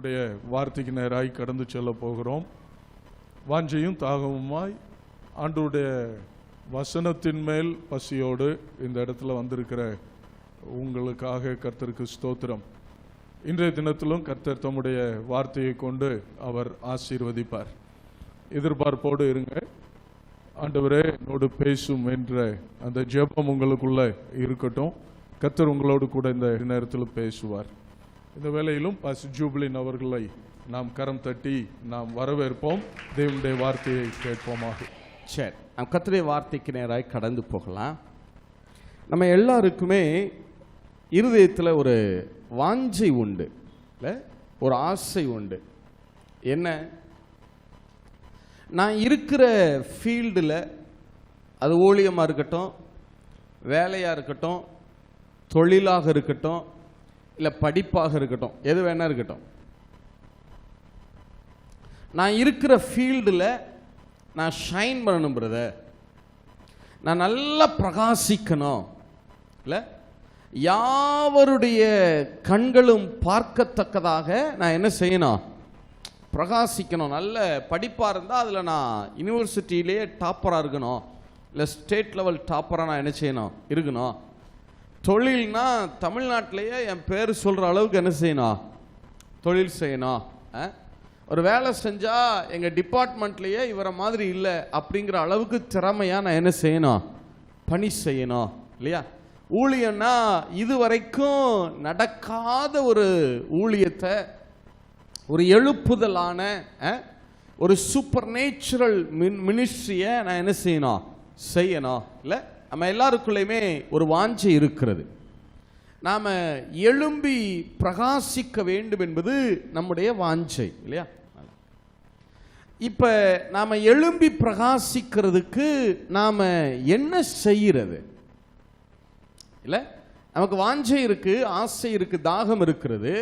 கர்த்தருடைய வார்த்தைக்கு நேராய் கடந்து செல்ல போகிறோம். வாஞ்சையும் தாகமுமாய் ஆண்டவருடைய வசனத்தின் மேல் பசியோடு இந்த இடத்துல வந்திருக்கிற உங்களுக்காக கர்த்தருக்கு ஸ்தோத்திரம். இன்றைய தினத்திலும் கர்த்தர் தம்முடைய வார்த்தையை கொண்டு அவர் ஆசீர்வதிப்பார். எதிர்பார்ப்போடு இருங்க. ஆண்டவரே என்னோடு பேசும் என்ற அந்த ஜெபம் உங்களுக்குள்ள இருக்கட்டும். கர்த்தர் உங்களோடு கூட இந்த நேரத்தில் பேசுவார். இந்த வேளையிலும் பாஸ்டர் ஜூப்ளின் அவர்களை நாம் கரம் தட்டி நாம் வரவேற்போம். தேவனுடைய வார்த்தையை கேட்போமாக. சரி, நாம் கர்த்தருடைய வார்த்தைக்கு நேராக கடந்து போகலாம். நம்ம எல்லாருக்குமே இருதயத்தில் ஒரு வாஞ்சை உண்டு, இல்லை ஒரு ஆசை உண்டு. என்ன? நான் இருக்கிற ஃபீல்டில், அது ஊழியமாக இருக்கட்டும், வேலையாக இருக்கட்டும், தொழிலாக இருக்கட்டும், இல்லை படிப்பாக இருக்கட்டும், எது வேணா இருக்கட்டும், நான் இருக்கிற ஃபீல்டில் நான் ஷைன் பண்ணணும் பிரதர், நான் நல்லா பிரகாசிக்கணும், இல்லை யாவருடைய கண்களும் பார்க்கத்தக்கதாக நான் என்ன செய்யணும்? பிரகாசிக்கணும். நல்ல படிப்பாக இருந்தால் அதில் நான் யூனிவர்சிட்டியிலேயே டாப்பராக இருக்கணும், இல்லை ஸ்டேட் லெவல் டாப்பராக நான் என்ன செய்யணும்? இருக்கணும். தொழில்னா தமிழ்நாட்டிலேயே என் பேர் சொல்கிற அளவுக்கு என்ன செய்யணும்? தொழில் செய்யணும். ஒரு வேலை செஞ்சால் எங்கள் டிபார்ட்மெண்ட்லேயே இவரை மாதிரி இல்லை அப்படிங்கிற அளவுக்கு திறமையாக நான் என்ன செய்யணும்? பணி செய்யணும், இல்லையா? ஊழியன்னா இதுவரைக்கும் நடக்காத ஒரு ஊழியத்தை, ஒரு எழுப்புதலான ஒரு சூப்பர் நேச்சுரல் மினிஸ்ட்ரியை நான் என்ன செய்யணும்? இல்லை, நம்ம எல்லாருக்குள்ளேயுமே ஒரு வாஞ்சை இருக்கிறது. நாம் எழும்பி பிரகாசிக்க வேண்டும் என்பது நம்முடைய வாஞ்சை, இல்லையா? இப்போ நாம் எழும்பி பிரகாசிக்கிறதுக்கு நாம் என்ன செய்கிறது? இல்லை, நமக்கு வாஞ்சை இருக்கு, ஆசை இருக்கு, தாகம் இருக்கிறது.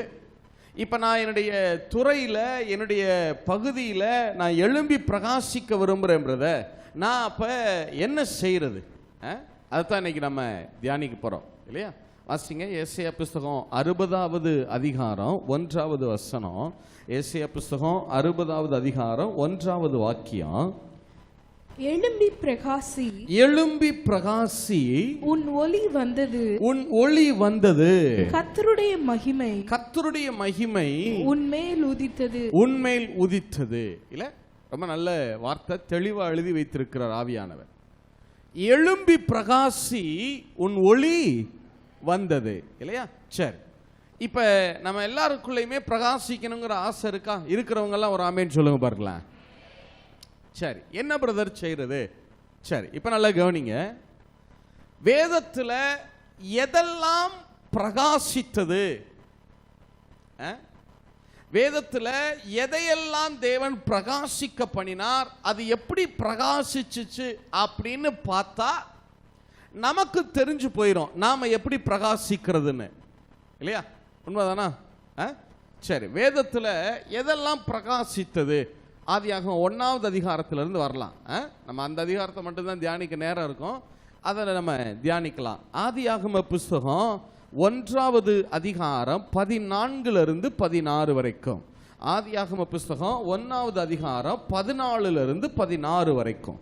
இப்போ நான் என்னுடைய துறையில், என்னுடைய பகுதியில் நான் எழும்பி பிரகாசிக்க விரும்புகிறேன்றத நான் அப்போ என்ன செய்கிறது? அதுதான் இன்னைக்கு நம்ம தியானிக்க போகிறோம், இல்லையா? வாசிங்க ஏசாயா புஸ்தகம் 60வது அதிகாரம் 1வது வசனம். ஏசாயா புஸ்தகம் 60வது அதிகாரம் 1வது வாக்கியம். எழும்பி பிரகாசி, எழும்பி பிரகாசி, உன் ஒளி வந்தது, உன் ஒளி வந்தது, கர்த்தருடைய மகிமை, கர்த்தருடைய மகிமை உன்மேல் உதித்தது, உன்மேல் உதித்தது. இல்ல, ரொம்ப நல்ல வார்த்தை, தெளிவா எழுதி வைத்திருக்கிறார் ஆவியானவர். எழும்பி பிரகாசி, உன் ஒளி வந்தது, இல்லையா? சரி, இப்ப நம்ம எல்லாருக்குள்ளயுமே பிரகாசிக்கணுங்கிற ஆசை இருக்கா? இருக்கிறவங்க எல்லாம் ஒரு ஆமேன்னு சொல்லுங்க பார்க்கலாம். சரி, என்ன பிரதர் செய்யறது? சரி, இப்ப நல்லா கவனிங்க. வேதத்தில் எதெல்லாம் பிரகாசித்தது, வேதத்தில் எதையெல்லாம் தேவன் பிரகாசிக்க பண்ணினார், அது எப்படி பிரகாசிச்சுச்சு அப்படின்னு பார்த்தா நமக்கு தெரிஞ்சு போயிடும் நாம எப்படி பிரகாசிக்கிறதுன்னு, இல்லையா? உண்மைதானா? சரி, வேதத்தில் எதெல்லாம் பிரகாசித்தது? ஆதியாகமம் 1வது அதிகாரத்திலிருந்து வரலாம். நம்ம அந்த அதிகாரத்தை மட்டும்தான் தியானிக்க நேரம் இருக்கும், அதில் நம்ம தியானிக்கலாம். ஆதியாகம புஸ்தகம் 1வது அதிகாரம் 14லிருந்து 16 வரைக்கும். ஆதியாகம புஸ்தகம் 1வது அதிகாரம் 14லிருந்து 16 வரைக்கும்.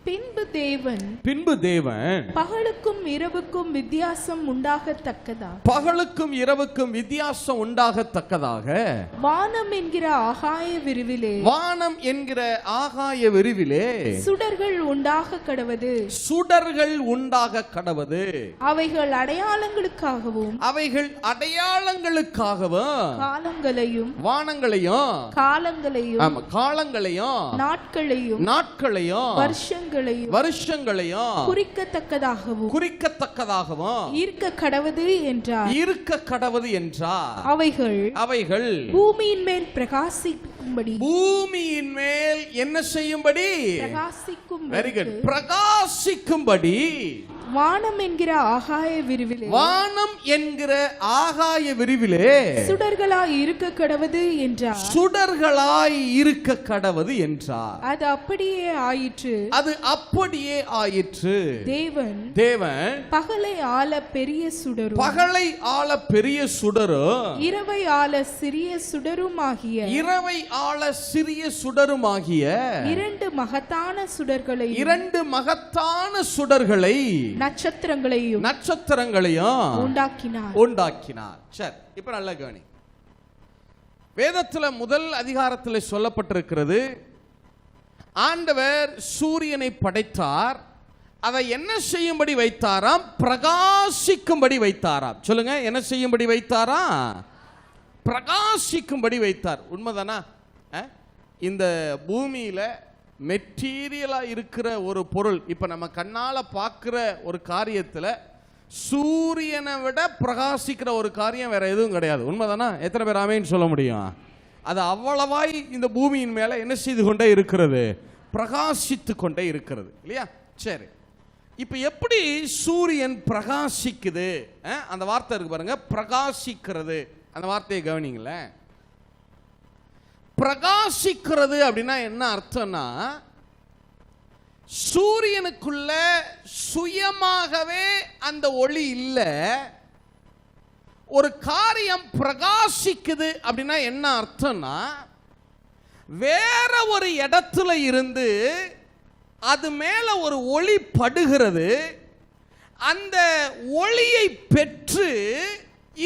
பின்பு தேவன் பகலுக்கும் இரவுக்கும் வித்தியாசம் உண்டாகத்தக்கதாக, பகலுக்கும் இரவுக்கும் வித்தியாசம் உண்டாகத்தக்கதாக வானம் என்கிற ஆகாய விரிவிலே, வானம் என்கிற ஆகாய விரிவிலே சுடர்கள் உண்டாக கடவது, சுடர்கள் உண்டாக கடவது. அவைகள் அடையாளங்களுக்காகவும், அவைகள் அடையாளங்களுக்காகவும் காலங்களையும், வானங்களையும், காலங்களையும், காலங்களையும், நாட்களையும், நாட்களையும், வருஷங்களையும் குறிக்கத்தக்கதாகவும் இருக்க கடவது என்றார். அவைகள் பூமியின் மேல் பிரகாசிக்கும்படி, பூமியின் மேல் என்ன செய்யும்படி? பிரகாசிக்கும். Very good. பிரகாசிக்கும்படி வானம் என்கிற ஆகாய விரிவிலே வானம் என்கிற ஆகாய விரிவிலே சுடர்களாய் இருக்க கடவது என்றார். சுடர்களாய் இருக்க கடவது என்றார். அது அப்படியே ஆயிற்று. அது அப்படியே ஆயிற்று. தேவன் பகலை ஆள பெரிய சுடரும் பகலை ஆள பெரிய சுடரும் இரவை ஆள சிறிய சுடருமாகிய இரண்டு மகத்தான சுடர்களை நட்சத்திரங்களையும் உண்டாக்கினார். சரி, இப்ப நல்ல கவனி. வேதத்துல முதல் அதிகாரத்தில் சொல்லப்பட்டிருக்கிறது, ஆண்டவர் சூரியனை படைத்தார். அதை என்ன செய்யும்படி வைத்தாராம்? பிரகாசிக்கும்படி வைத்தாராம். சொல்லுங்க, என்ன செய்யும்படி வைத்தாராம்? பிரகாசிக்கும்படி வைத்தார். உண்மைதானா? இந்த பூமியில மெட்டீரியலா இருக்கிற ஒரு பொருள், இப்ப நம்ம கண்ணால பார்க்கிற ஒரு காரியத்துல சூரியனை விட பிரகாசிக்கிற ஒரு காரியம் வேற எதுவும் கிடையாது. உண்மைதானா? எத்தனை பேர் ஆமேன்னு சொல்ல முடியும்? அது அவ்வளவாய் இந்த பூமியின் மேல என்ன செய்து கொண்டே இருக்கிறது? பிரகாசித்து கொண்டே இருக்கிறது, இல்லையா? சரி, இப்ப எப்படி சூரியன் பிரகாசிக்குது? அந்த வார்த்தை இருக்கு பாருங்க, பிரகாசிக்கிறது. அந்த வார்த்தையை கவனிங்களேன். பிரகாசிக்கிறது அப்படின்னா என்ன அர்த்தம்னா, சூரியனுக்குள்ள சுயமாகவே அந்த ஒளி இல்லை. ஒரு காரியம் பிரகாசிக்குது அப்படின்னா என்ன அர்த்தம்னா, வேற ஒரு இடத்துல இருந்து அது மேல ஒரு ஒளி படுகிறது. அந்த ஒளியை பெற்று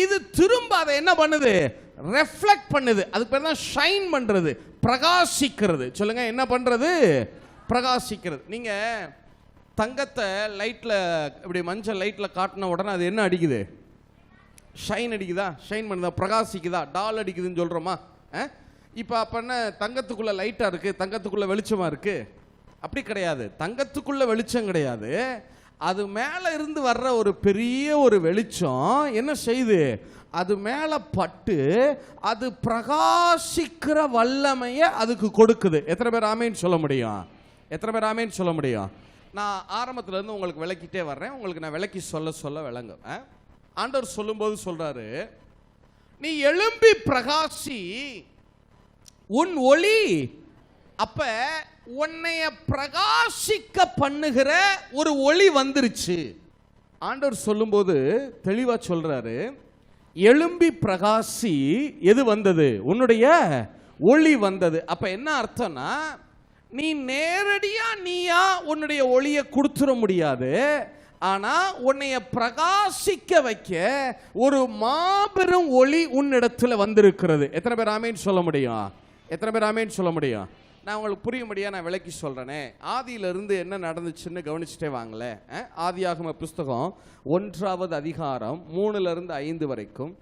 இது திரும்ப அதை என்ன பண்ணுது? ரெஃப்ளெக்ட் பண்ணுது. அதுக்கு பேர் தான் ஷைன் பண்றது, பிரகாசிக்கிறது. சொல்லுங்க, என்ன பண்றது? பிரகாசிக்கிறது. நீங்க தங்கத்தை லைட்ல இப்படி மஞ்சள் லைட்ல காட்டின உடனே அது என்ன அடிக்குது? ஷைன் அடிக்குதா? ஷைன் பண்ணுதா? பிரகாசிக்குதா? டால் அடிக்குதுன்னு சொல்றோமா? இப்போ அப்ப என்ன, தங்கத்துக்குள்ள லைட்டா இருக்கு, தங்கத்துக்குள்ள வெளிச்சமா இருக்கு? அப்படி கிடையாது. தங்கத்துக்குள்ள வெளிச்சம் கிடையாது. அது மேல இருந்து வர்ற ஒரு பெரிய ஒரு வெளிச்சம் என்ன செய்யுது? அது மேல பட்டு அது பிரகாசிக்கிற வல்லமைய அதுக்கு கொடுக்குது. எத்தனை பேர் ஆமேன்னு சொல்ல முடியும்? எத்தனை பேர் ஆமேன்னு சொல்ல முடியும்? நான் ஆரம்பத்துல இருந்து உங்களுக்கு விளக்கிட்டே வர்றேன். உங்களுக்கு நான் விளக்கி சொல்ல விளங்கும். ஆண்டவர் சொல்லும்போது சொல்றாரு, நீ எழும்பி பிரகாசி, உன் ஒளி. அப்ப உன்னைய பிரகாசிக்க பண்ணுகிற ஒரு ஒளி வந்துருச்சு. ஆண்டவர் சொல்லும்போது தெளிவா சொல்றாரு, எழும்பி பிரகாசி. எது வந்தது? உன்னுடைய ஒளி வந்தது. அப்ப என்ன அர்த்தம்னா, நீ நேரடியா நீயா உன்னுடைய ஒளியை கொடுத்துட முடியாது. ஆனா உன்னைய பிரகாசிக்க வைக்க ஒரு மாபெரும் ஒளி உன்னிடத்துல வந்திருக்கிறது. எத்தனை பேர் ஆமேன்னு சொல்ல முடியும்? எத்தனை பேர் ஆமேன்னு சொல்ல முடியும்? நான் உங்களுக்கு புரியும்படியா நான் விளக்கி சொல்றேனே. ஆதியிலிருந்து என்ன நடந்துச்சுன்னு கவனிச்சுட்டே வாங்களே. ஆதியாகம புஸ்தகம் 1வது அதிகாரம் 3-5 வரைக்கும்.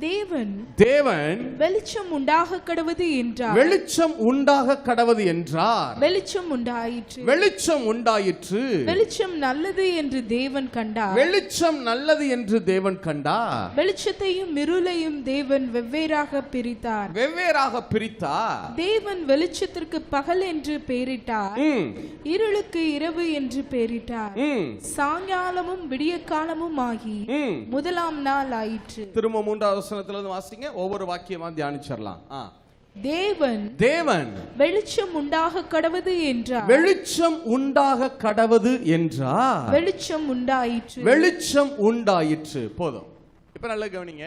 தேவன் வெளிச்சம் உண்டாக கடவது என்றார். வெளிச்சம் உண்டாக கடவது என்றார். வெளிச்சம் உண்டாயிற்று. வெளிச்சம் உண்டாயிற்று. வெளிச்சம் நல்லது என்று தேவன் கண்டார். வெளிச்சம் நல்லது என்று தேவன் கண்டார். வெளிச்சத்தையும் இருளையும் தேவன் வெவ்வேறாக பிரித்தார். தேவன் வெளிச்சத்திற்கு பகல் என்று பெயரிட்டார், இருளுக்கு இரவு என்று பெயரிட்டார். சாயங்காலமும் விடிய காலமும் ஆகி முதலாம் நாள் ஆயிற்று. திரும்ப 3வது வசனத்திலிருந்து வாசிங்க, ஒவ்வொரு வாக்கியமா தியானிச்சிடலாம். தேவன் வெளிச்சம் உண்டாக கடவது என்றார். வெளிச்சம் உண்டாக கடவது என்றார். வெளிச்சம் உண்டாயிற்று. வெளிச்சம் உண்டாயிற்று. போதும். இப்ப நல்லா கவனிங்க.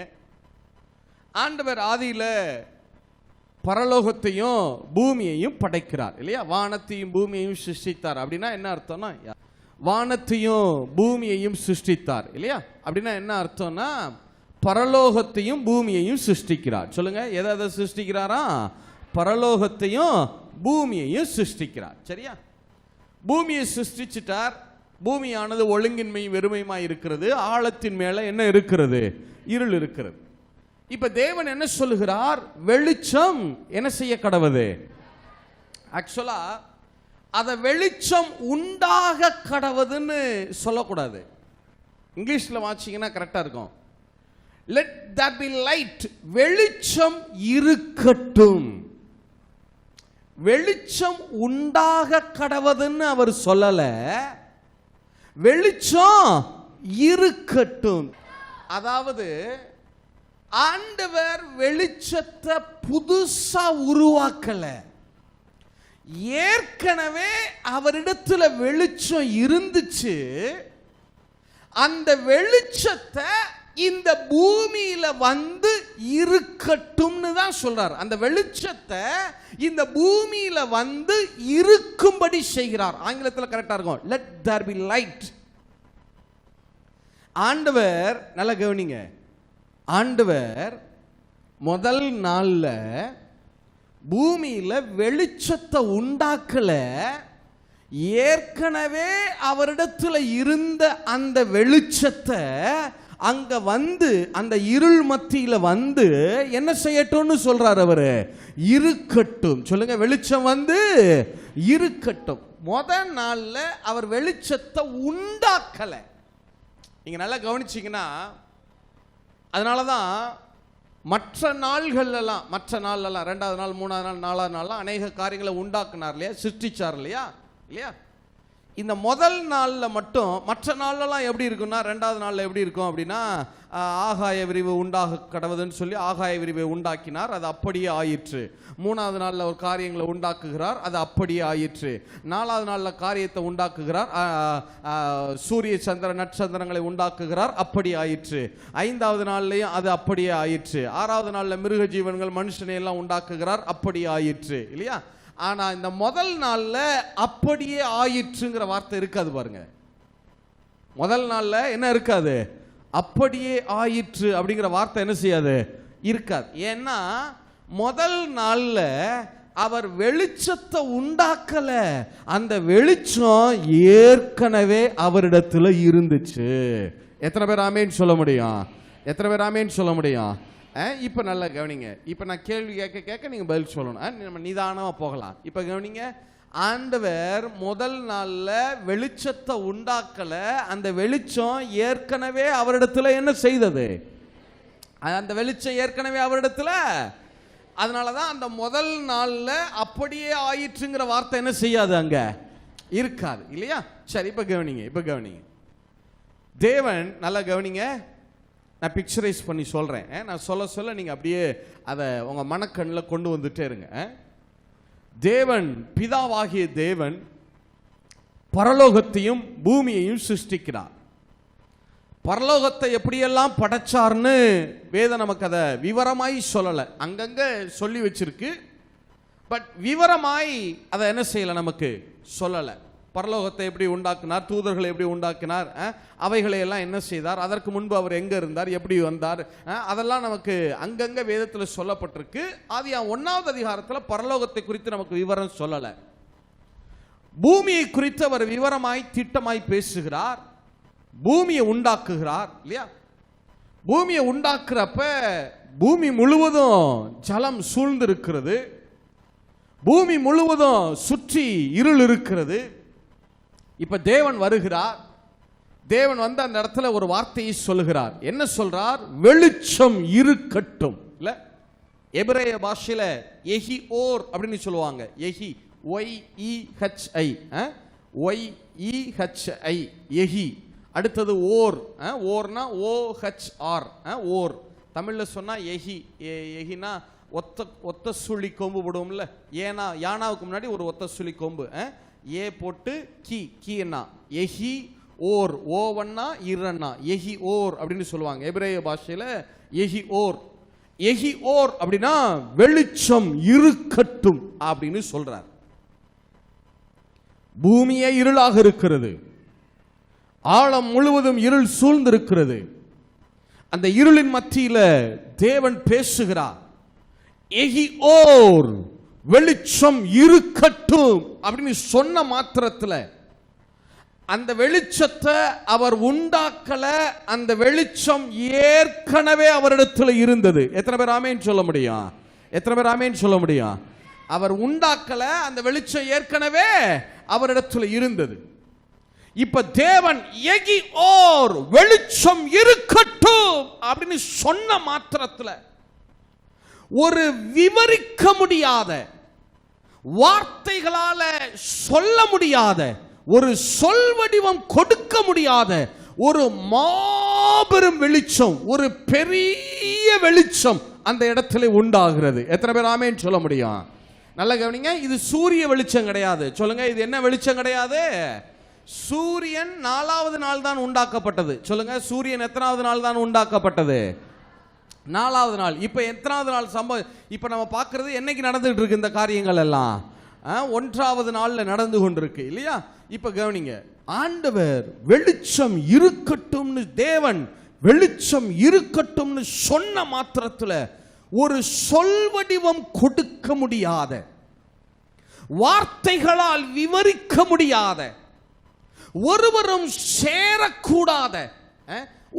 ஆண்டவர் ஆதியில பரலோகத்தையும் பூமியையும் படைக்கிறார், இல்லையா? வானத்தையும் பூமியையும் சிருஷ்டித்தார். அப்படின்னா என்ன அர்த்தம்னா, வானத்தையும் பூமியையும் சிருஷ்டித்தார், இல்லையா? அப்படின்னா என்ன அர்த்தம்னா, பரலோகத்தையும் பூமியையும் சிருஷ்டிக்கிறார். சொல்லுங்க, எதை சிருஷ்டிக்கிறாரா? பரலோகத்தையும் பூமியையும் சிருஷ்டிக்கிறார். சரியா? பூமியை சிருஷ்டிச்சிட்டார். பூமியானது ஒழுங்கின்மை வெறுமையுமாய் இருக்கிறது. ஆழத்தின் மேல என்ன இருக்கிறது? இருள் இருக்கிறது. இப்ப தேவன் என்ன சொல்லுகிறார்? வெளிச்சம் என்ன செய்ய கடவுது? ஆக்சுவலா அத வெளிச்சம் உண்டாக கடவுதுன்னு சொல்லக்கூடாது. இங்கிலீஷ்ல வாசிங்கன்னா கரெக்டா இருக்கும். Let there be light. வெளிச்சம் இருக்கட்டும். வெளிச்சம் உண்டாக கடவுதுன்னு அவர் சொல்லல. வெளிச்சம் இருக்கட்டும். அதாவது ஆண்டவர் வெளிச்சத்தை புதுசா உருவாக்கல, ஏற்கனவே அவரிடத்துல வெளிச்சம் இருந்துச்சு. அந்த வெளிச்சத்தை இந்த பூமியில வந்து இருக்கட்டும்னு தான் சொல்றார். அந்த வெளிச்சத்தை இந்த பூமியில வந்து இருக்கும்படி செய்கிறார். ஆங்கிலத்தில் கரெக்டா இருக்கும், let there be light. ஆண்டவர் நல்ல கவனிங்க, ஆண்டவர் முதல் நாள்ல பூமியில வெளிச்சத்தை உண்டாக்கல, ஏற்கனவே அவரிடத்துல இருந்த அந்த வெளிச்சத்தை அங்க வந்து அந்த இருள் மத்தியில வந்து என்ன செய்யட்டும்னு சொல்றார் அவரு, இருக்கட்டும். சொல்லுங்க, வெளிச்சம் வந்து இருக்கட்டும். முதல் நாள்ல அவர் வெளிச்சத்தை உண்டாக்கல. நீங்க நல்லா கவனிச்சீங்கன்னா, அதனாலதான் மற்ற நாள்கள்லாம், ரெண்டாவது நாள், மூணாவது நாள், நாலாவது நாள்லாம் அநேக காரியங்களை உண்டாக்குனார் இல்லையா, சிருஷ்டிச்சார் இல்லையா இல்லையா. இந்த முதல் நாளில் மட்டும், மற்ற நாள்லாம் எப்படி இருக்குன்னா, ரெண்டாவது நாளில் எப்படி இருக்கும் அப்படின்னா, ஆகாய விரிவு உண்டாக கடவுதுன்னு சொல்லி ஆகாய விரிவை உண்டாக்கினார், அது அப்படியே ஆயிற்று. மூணாவது நாளில் ஒரு காரியங்களை உண்டாக்குகிறார், அது அப்படியே ஆயிற்று. நாலாவது நாளில் காரியத்தை உண்டாக்குகிறார், சூரிய சந்திர நட்சத்திரங்களை உண்டாக்குகிறார், அப்படி ஆயிற்று. ஐந்தாவது நாள்லையும் அது அப்படியே ஆயிற்று. ஆறாவது நாளில் மிருக ஜீவன்கள் மனுஷனை எல்லாம் உண்டாக்குகிறார், அப்படி ஆயிற்று இல்லையா. ஆனா இந்த முதல் நாள்ல அப்படியே ஆயிற்றுங்கிற வார்த்தை இருக்காது பாருங்க. முதல் நாள்ல என்ன இருக்காது, அப்படியே ஆயிற்று அப்படிங்கிற வார்த்தை என்ன செய்யாது, இருக்காது. ஏன்னா முதல் நாள்ல அவர் வெளிச்சத்தை உண்டாக்கல, அந்த வெளிச்சம் ஏற்கனவே அவரிடத்துல இருந்துச்சு. எத்தனை பேர் ஆமேன்னு சொல்ல முடியும்? எத்தனை பேர் ஆமேன்னு சொல்ல முடியும்? இப்ப நல்லா கவனிங்க. இப்ப நான் கேள்வி கேட்க நீங்க பதில் சொல்லணும். நம்ம நிதானமா போகலாம். இப்ப கவனிங்க, ஆண்டவர் முதல் நாள்ல வெளிச்சத்தை உண்டாக்கல, அந்த வெளிச்சம் ஏற்கனவே அவரிடத்துல என்ன செய்தது, அந்த வெளிச்சம் ஏற்கனவே அவரிடத்துல. அதனாலதான் அந்த முதல் நாள்ல அப்படியே ஆயிற்றுங்கிற வார்த்தை என்ன செய்யாது, அங்க இருக்காது இல்லையா. சரி, இப்ப கவனிங்க. தேவன் நல்லா கவனிங்க, நான் பிக்சரைஸ் பண்ணி சொல்றேன். நான் சொல்ல நீங்க அப்படியே அதை உங்க மனக்கண்ணில் கொண்டு வந்துட்டே இருங்க. தேவன், பிதாவாகிய தேவன் பரலோகத்தையும் பூமியையும் சிருஷ்டிக்கிறார். பரலோகத்தை எப்படியெல்லாம் படைச்சார்னு வேதம் நமக்கு அதை விவரமாய் சொல்லலை, அங்கங்க சொல்லி வச்சிருக்கு. பட் விவரமாய் அதை என்ன செய்யலை, நமக்கு சொல்லலை. பரலோகத்தை எப்படி உண்டாக்கினார், தூதர்களை எப்படி உண்டாக்கினார், அவைகளை எல்லாம் என்ன செய்தார், அதற்கு முன்பு அவர் எங்க இருந்தார், எப்படி வந்தார், அதெல்லாம் நமக்கு அங்கங்க வேதத்தில் சொல்லப்பட்டிருக்கு. ஆதியாகமம் 1வது அதிகாரத்தில் பரலோகத்தை குறித்து நமக்கு விவரம் சொல்லலை. பூமியை குறித்து அவர் விவரமாய் திட்டமாய் பேசுகிறார். பூமியை உண்டாக்குகிறார் இல்லையா. பூமியை உண்டாக்குறப்ப பூமி முழுவதும் ஜலம் சூழ்ந்து இருக்கிறது, பூமி முழுவதும் சுற்றி இருள் இருக்கிறது. இப்ப தேவன் வருகிறார். தேவன் வந்து அந்த இடத்துல ஒரு வார்த்தையை சொல்லுகிறார். என்ன சொல்றார், வெளிச்சம் இருக்கட்டும். இல்ல, எபிரேய பாஷையில எஹி ஓர் அப்படின்னு சொல்லுவாங்க. எஹி, OIEHI, OIEHI, எஹி. அடுத்தது ஓர், ஓர்னா OHR, ஓர். தமிழ்ல சொன்னா எஹி. எஹினா ஒத்த சுழி கொம்பு போடுவோம்ல, ஏனா யானாவுக்கு முன்னாடி ஒரு ஒத்த சுழி கொம்பு, ஏ போட்டு கீ என்ன, எஹி ஓர். ஓவன்னா இரன்னா, எஹி ஓர் அப்படின்னு சொல்லுவாங்க எபிரேய பாஷையில. எஹி ஓர், எஹி ஓர் அப்படின்னா வெளிச்சம் இருக்கட்டும் அப்படின்னு சொல்றார். பூமியே இருளாக இருக்கிறது, ஆழம் முழுவதும் இருள் சூழ்ந்திருக்கிறது. அந்த இருளின் மத்தியில தேவன் பேசுகிறார். எஹி ஓர், வெளிச்சம் இருக்கட்டும் அப்படின்னு சொன்ன மாத்திரத்தில் அந்த வெளிச்சத்தை அவர் உண்டாக்கல, அந்த வெளிச்சம் ஏற்கனவே அவரிடத்தில் இருந்தது. எத்தனை பேர் ஆமேன்னு சொல்ல முடியும்? எத்தனை பேர் ஆமேன்னு சொல்ல முடியும்? அவர் உண்டாக்கல, அந்த வெளிச்சம் ஏற்கனவே அவரிடத்தில் இருந்தது. இப்ப தேவன் எகி ஓர், வெளிச்சம் இருக்கட்டும் அப்படின்னு சொன்ன மாத்திரத்தில் ஒரு விவரிக்க முடியாத, வார்த்தைகளால சொல்ல முடியாத ஒரு சொல் வடிவம் கொடுக்க முடியாத ஒரு மாபெரும் வெளிச்சம், ஒரு பெரிய வெளிச்சம் அந்த இடத்துல உண்டாகிறது. எத்தனை பேர் ஆமென் சொல்ல முடியும்? நல்ல கவனிங்க, இது சூரிய வெளிச்சம் கிடையாது. சொல்லுங்க, இது என்ன வெளிச்சம் கிடையாது? சூரியன் 4வது நாள் தான் உண்டாக்கப்பட்டது. சொல்லுங்க, சூரியன் எத்தனாவது நாள் தான் உண்டாக்கப்பட்டது? 4வது நாள். இப்ப எத்தனாவது நாள் சம்பவம்? இப்ப நம்ம பார்க்கிறது என்னைக்கு நடந்துட்டு இருக்கு இந்த காரியங்கள் எல்லாம்? 1வது நாள்ல நடந்து கொண்டிருக்கு இல்லையா? இப்ப கவனிங்க, ஆண்டவர் வெளிச்சம் இருக்கட்டும்னு, தேவன் வெளிச்சம் இருக்கட்டும்னு சொன்ன மாத்திரத்துல ஒரு சொல் வடிவம் கொடுக்க முடியாத, வார்த்தைகளால் விவரிக்க முடியாத, ஒருவரும் சேரக்கூடாத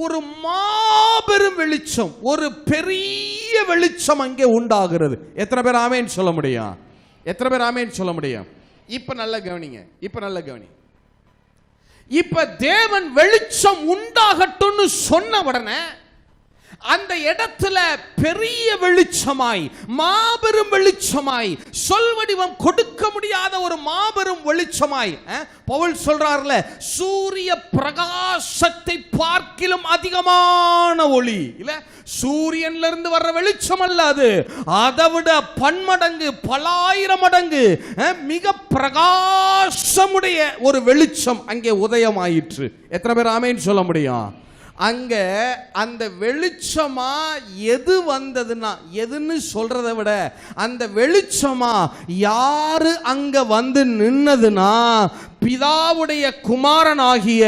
ஒரு மாபெரும் வெளிச்சம், ஒரு பெரிய வெளிச்சம் அங்கே உண்டாகிறது. எத்தனை பேர் ஆமென் சொல்ல முடியும்? எத்தனை பேர் ஆமென் சொல்ல முடியும்? இப்ப நல்ல கவனிங்க, இப்ப நல்ல கவனி. இப்ப தேவன் வெளிச்சம் உண்டாகட்டும்னு சொன்ன உடனே அந்த இடத்துல பெரிய வெளிச்சமாய், மாபெரும் வெளிச்சமாய், சொல் வடிவம் கொடுக்க முடியாத ஒரு மாபெரும் வெளிச்சமாய், பவுல் சொல்றார்ல, சூரிய பிரகாசத்தை பார்க்கிலும் அதிகமான ஒளி இல்ல, சூரியன்ல இருந்து வர்ற வெளிச்சம் அல்ல அது, அதை விட பன்மடங்கு, பலாயிரம் மடங்கு மிக பிரகாசமுடைய ஒரு வெளிச்சம் அங்கே உதயமாயிற்று. எத்தனை பேர் ஆமென் சொல்ல முடியும்? அங்க அந்த வெளிச்சமா எது வந்ததுன்னா, எதுன்னு சொல்றதை விட அந்த வெளிச்சமா யாரு அங்க வந்து நின்னதுன்னா, பிதாவுடைய குமாரனாகிய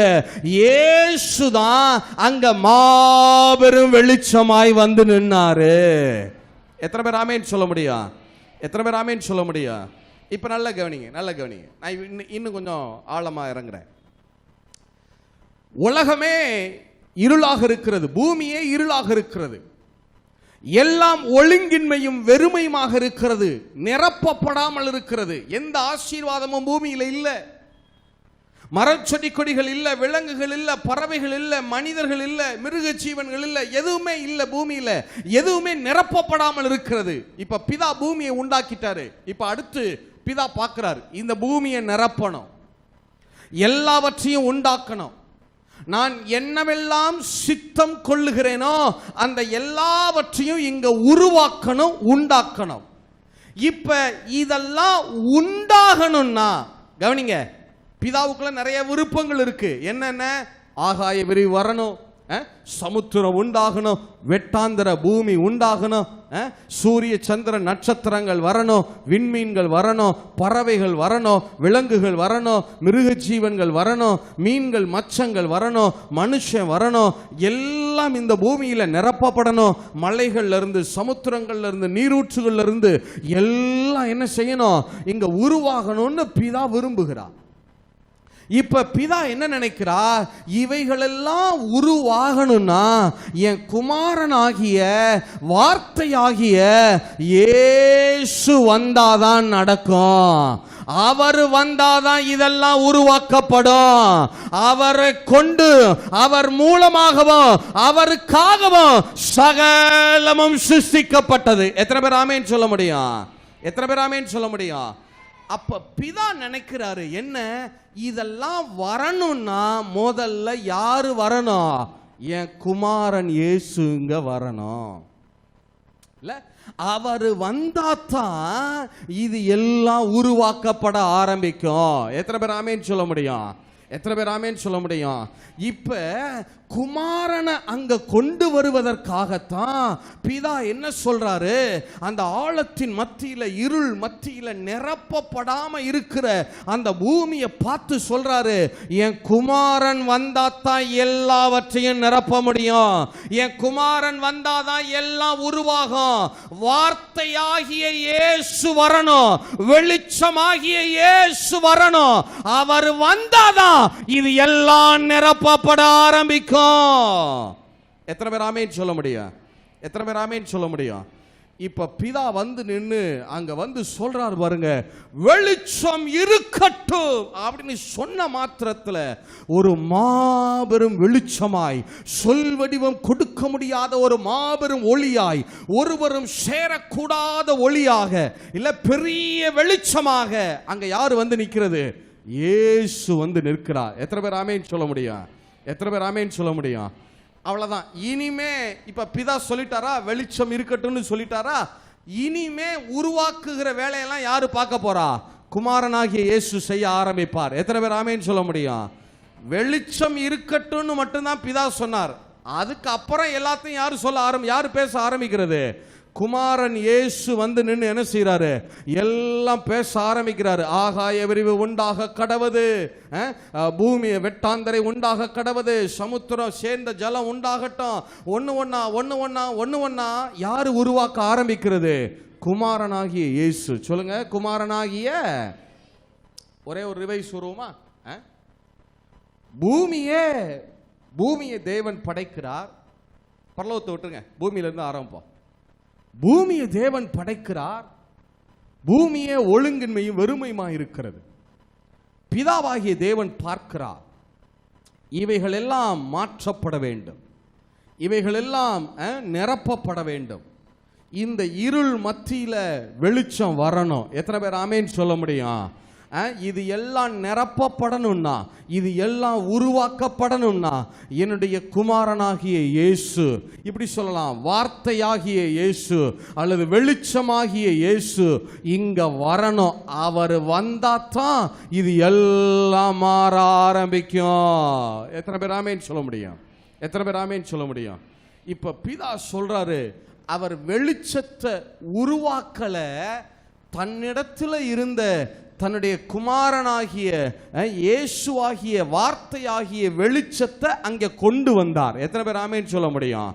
இயேசுதான் அங்க மாபெரும் வெளிச்சமாய் வந்து நின்னாரு. எத்தனை பேர் ஆமென் சொல்ல முடியும்? எத்தனை பேர் ஆமென் சொல்ல முடியும்? இப்ப நல்ல கவனிங்க, நல்ல கவனிங்க. நான் இன்னும் கொஞ்சம் ஆழமா இறங்குறேன். உலகமே இருளாக இருக்கிறது, பூமியே இருளாக இருக்கிறது, எல்லாம் ஒழுங்கின்மையும் வெறுமையுமாக இருக்கிறது, நிரப்பப்படாமல் இருக்கிறது. எந்த ஆசீர்வாதமும் பூமியில இல்ல, மரச்செடி கொடிகள் இல்ல, விலங்குகள் இல்ல, பறவைகள் இல்ல, மனிதர்கள் இல்ல, மிருக ஜீவன்கள் இல்ல, எதுவுமே இல்ல பூமியில, எதுவுமே நிரப்பப்படாமல் இருக்கிறது. இப்ப பிதா பூமியை உண்டாக்கிட்டாரு. இப்ப அடுத்து பிதா பார்க்கிறார், இந்த பூமியை நிரப்பணும், எல்லாவற்றையும் உண்டாக்கணும். நான் என்னவெல்லாம் சித்தம் கொள்ளுகிறேனோ அந்த எல்லாவற்றையும் இங்க உருவாக்கணும், உண்டாக்கணும். இப்ப இதெல்லாம் உண்டாகணும்னா கவனிங்க, பிதாவுக்குள்ள நிறைய விருப்பங்கள் இருக்கு. என்னென்ன? ஆகாய விரிவு வரணும், சமுத்திரம் உண்டாகணும், வெட்டாந்தர பூமி உண்டாகணும், சூரிய சந்திர நட்சத்திரங்கள் வரணும், விண்மீன்கள் வரணும், பறவைகள் வரணும், விலங்குகள் வரணும், மிருக ஜீவன்கள் வரணும், மீன்கள் மச்சங்கள் வரணும், மனுஷன் வரணும், எல்லாம் இந்த பூமியில நிரப்பப்படணும். மலைகள்ல இருந்து, சமுத்திரங்கள்ல இருந்து, நீரூற்றுகள்ல இருந்து எல்லாம் என்ன செய்யணும்? இங்க உருவாகணும்னு பிதா விரும்புகிறார். இப்ப பிதா என்ன நினைக்கிறா? இவைகளெல்லாம் உருவாகணும்னா என் குமாரனாகிய வார்த்தையாகிய இயேசு வந்தாதான் நடக்கும். அவர் வந்தாதான் இதெல்லாம் உருவாக்கப்படும். அவரை கொண்டு, அவர் மூலமாகவும் அவருக்காகவும் சகலமும் சிருஷ்டிக்கப்பட்டது. எத்தனை பேர் ஆமென் சொல்ல முடியும்? எத்தனை பேர் ஆமென் சொல்ல முடியும்? அப்ப பிதா நினைக்கிறாரு, என்ன இதெல்லாம் வரணும்னா முதல்ல யாரு வரணும்? என் குமாரன் இயேசு இங்க வரணும். இல்ல, அவர் வந்தாதான் இது எல்லாம் உருவாக்கப்பட ஆரம்பிக்கும். எத்தனை பேர் ஆமென் சொல்ல முடியும்? எத்தனை பேர் ஆமென் சொல்ல முடியும்? இப்ப குமாரனை அங்க கொண்டு வருவதற்காகத்தான் பிதா என்ன சொல்றாரு? அந்த ஆழத்தின் மத்தியில, இருள் மத்தியில நிரப்பப்படாம இருக்கிற அந்த பூமியை பார்த்து சொல்றாரு, என் குமாரன் வந்தாதான் எல்லாவற்றையும் நிரப்ப முடியும், என் குமாரன் வந்தாதான் எல்லாம் உருவாகும். வார்த்தையாகிய இயேசு வரணும், வெளிச்சமாகிய இயேசு வரணும். அவர் வந்தாதான் இது எல்லாம் நிரப்பப்பட ஆரம்பிக்கும். எத்தனை பேர் ஆமென் சொல்ல முடியும்? எத்தனை பேர் ஆமென் சொல்ல முடியும்? இப்ப பிதா வந்து நின்னு அங்க வந்து சொல்றார் பாருங்க, வெளிச்சம் இருக்கட்டும் அப்படின்னு சொன்ன மாத்திரத்துல ஒரு மாபெரும் வெளிச்சமாய், சொல் வடிவம் கொடுக்க முடியாத ஒரு மாபெரும் ஒளியாய், ஒருவரும் சேரக்கூடாத ஒளியாக, இல்ல பெரிய வெளிச்சமாக அங்க யாரு வந்து நிக்கிறது? இயேசு வந்து நிற்கிறார். எத்தனை பேர் ஆமென் சொல்ல முடியும்? எத்தனை பேர் ஆமென் சொல்ல முடியும்? அவ்வளவுதான். இனிமே இப்ப பிதா சொல்லிட்டாரா, வெளிச்சம் இருக்கட்டும்னு சொல்லிட்டாரா, இனிமே உருவாக்குகிற வேலையெல்லாம் யாரு பார்க்க போறா? குமாரனாகிய இயேசு செய்ய ஆரம்பிப்பார். எத்தனை பேர் ஆமென் சொல்ல முடியும்? வெளிச்சம் இருக்கட்டும்னு மட்டும்தான் பிதா சொன்னார். அதுக்கு அப்புறம் எல்லாத்தையும் யாரு பேச ஆரம்பிக்கிறது? குமாரன் இயேசு வந்து நின்று என்ன செய்யறாரு? எல்லாம் பேச ஆரம்பிக்கிறாரு. ஆகாய விரிவு உண்டாக கடவது, பூமி வெட்டாந்தரை உண்டாக கடவது, சமுத்திரம் சேர்ந்த ஜலம் உண்டாகட்டும். ஒன்னு ஒன்னா யாரு உருவாக்க ஆரம்பிக்கிறது? குமாரனாகிய இயேசு. சொல்லுங்க, குமாரனாகிய. ஒரே ஒரு ரிவைஸ் வருவோமா? பூமியை தேவன் படைக்கிறார். பரலோகத்தை விட்டுருங்க, பூமியில இருந்து ஆரம்பிப்போம். பூமியை தேவன் படைக்கிறார். பூமியே ஒழுங்கின்மையும் வெறுமையுமா இருக்கிறது. பிதாவாகிய தேவன் பார்க்கிறார், இவைகள் எல்லாம் மாற்றப்பட வேண்டும், இவைகள் எல்லாம் நிரப்பப்பட வேண்டும். இந்த இருள் மத்தியில வெளிச்சம் வரணும். எத்தனை பேர் ஆமென் சொல்ல முடியும்? இது எல்லாம் நிரப்பப்படணும்னா, இது எல்லாம் உருவாக்கப்படணும்னா என்னுடைய குமாரனாகிய இயேசு, இப்படி சொல்லலாம், வார்த்தையாகிய இயேசு அல்லது வெளிச்சமாகிய இயேசு இங்க வரணும். அவர் வந்தாதான் இது எல்லாம் மாற ஆரம்பிக்கும். எத்தனை பேர் ஆமென் சொல்ல முடியும்? எத்தனை பேர் ஆமென் சொல்ல முடியும்? இப்ப பிதா சொல்றாரு, அவர் வெளிச்சத்தை உருவாக்கல, தன்னிடத்தில் இருந்த தன்னுடைய குமாரனாகிய இயேசுவாகிய வார்த்தையாகிய வெளிச்சத்தை அங்கே கொண்டு வந்தார். எத்தனை பேர் ஆமென் சொல்ல முடியும்?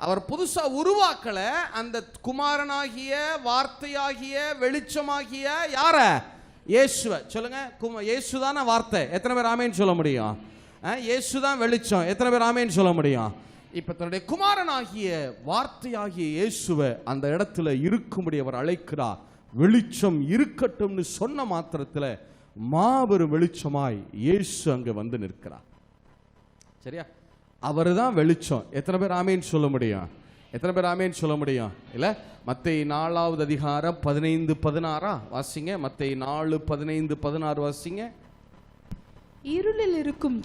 அவர் புதுசா உருவாக்கல, அந்த குமாரனாகிய வார்த்தையாகிய வெளிச்சமாகிய யார? இயேசுவை. சொல்லுங்க, இயேசுதான வார்த்தை. எத்தனை பேர் ஆமென் சொல்ல முடியும்? இயேசுதான் வெளிச்சம். எத்தனை பேர் ஆமென் சொல்ல முடியும்? இப்ப தன்னுடைய குமாரனாகிய வார்த்தையாகிய இயேசுவை அந்த இடத்துல இருக்கும்படி அவர் அழைக்கிறார். வெளிச்சம் இருக்கட்டும்னு சொன்ன மாத்திரத்தில் மாபெரும் வெளிச்சமாய் இயேசு அங்க வந்து நிற்கிறார். சரியா? அவரு தான் வெளிச்சம். எத்தனை பேர் ஆமென் சொல்ல முடியும்? எத்தனை பேர் ஆமென் சொல்ல முடியும்? இல்ல, மத்தேயு 4வது அதிகாரம் 15-16 வாசிங்க. மத்தேயு 4:15-16 வாசிங்க. இருளில் இருக்கும்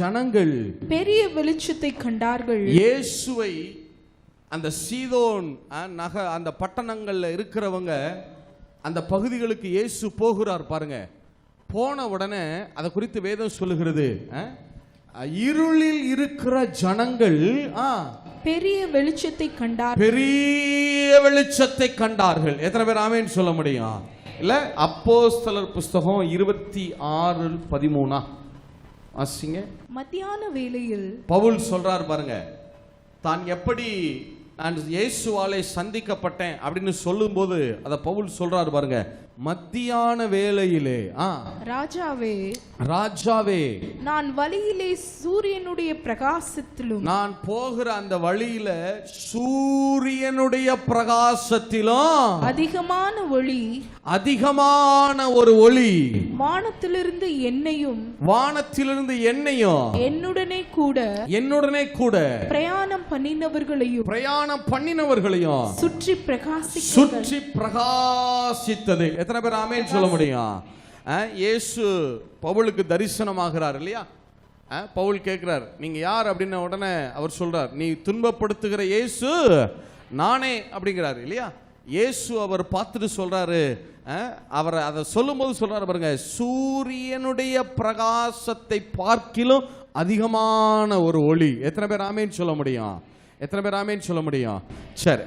ஜனங்கள் பெரிய வெளிச்சத்தை கண்டார்கள். இயேசுவை அந்த சீதோன் அந்த பட்டணங்கள்ல இருக்கிறவங்க, அந்த பகுதிகளுக்கு இயேசு போகிறார் பாருங்க. போன உடனே அதை குறித்து வேதம் சொல்லுகிறது, இருளில் இருக்கிற ஜனங்கள் பெரிய வெளிச்சத்தை கண்டார்கள். பெரிய வெளிச்சத்தை கண்டார்கள். எத்தனை பேர் ஆமென் சொல்ல முடியும்? இல்ல, அப்போஸ்தலர் புஸ்தகம் 26:13 வாசிங்க. மத்தியான வேளையில் பவுல் சொல்றார் பாருங்க, தான் எப்படி நான் இயேசுவாலே சந்திக்கப்பட்டேன் அப்படின்னு சொல்லும்போது அதை பவுல் சொல்றாரு பாருங்க. மத்தியான வேளையிலே, ராஜாவே நான் வழியிலே சூரியனுடைய பிரகாசத்திலும், நான் போகிற அந்த வழியில சூரியனுடைய பிரகாசத்திலும் அதிகமான ஒரு ஒளி வானத்திலிருந்து என்னையும் என்னுடனே கூட பிரயாணம் பண்ணினவர்களையும் சுற்றி பிரகாசித்தது. எத்தனை பேர் ஆமென் சொல்ல முடியும்? இயேசு பவுலுக்கு தரிசனமாகிறார் இல்லையா? பவுல் கேட்கிறார், நீங்க யார் அப்படின்ன உடனே அவர் சொல்றார், நீ துன்பப்படுத்துகிற இயேசு நானே அப்படிங்கிறார் இல்லையா? இயேசு அவர் பார்த்துட்டு சொல்றாரு, அவர் அதை சொல்லும் போது சொல்றாரு பாருங்க, சூரியனுடைய பிரகாசத்தை பார்க்கிலும் அதிகமான ஒரு ஒளி. எத்தனை பேர் ஆமென் சொல்ல முடியும்? எத்தனை பேர் ஆமென் சொல்ல முடியும்? சரி,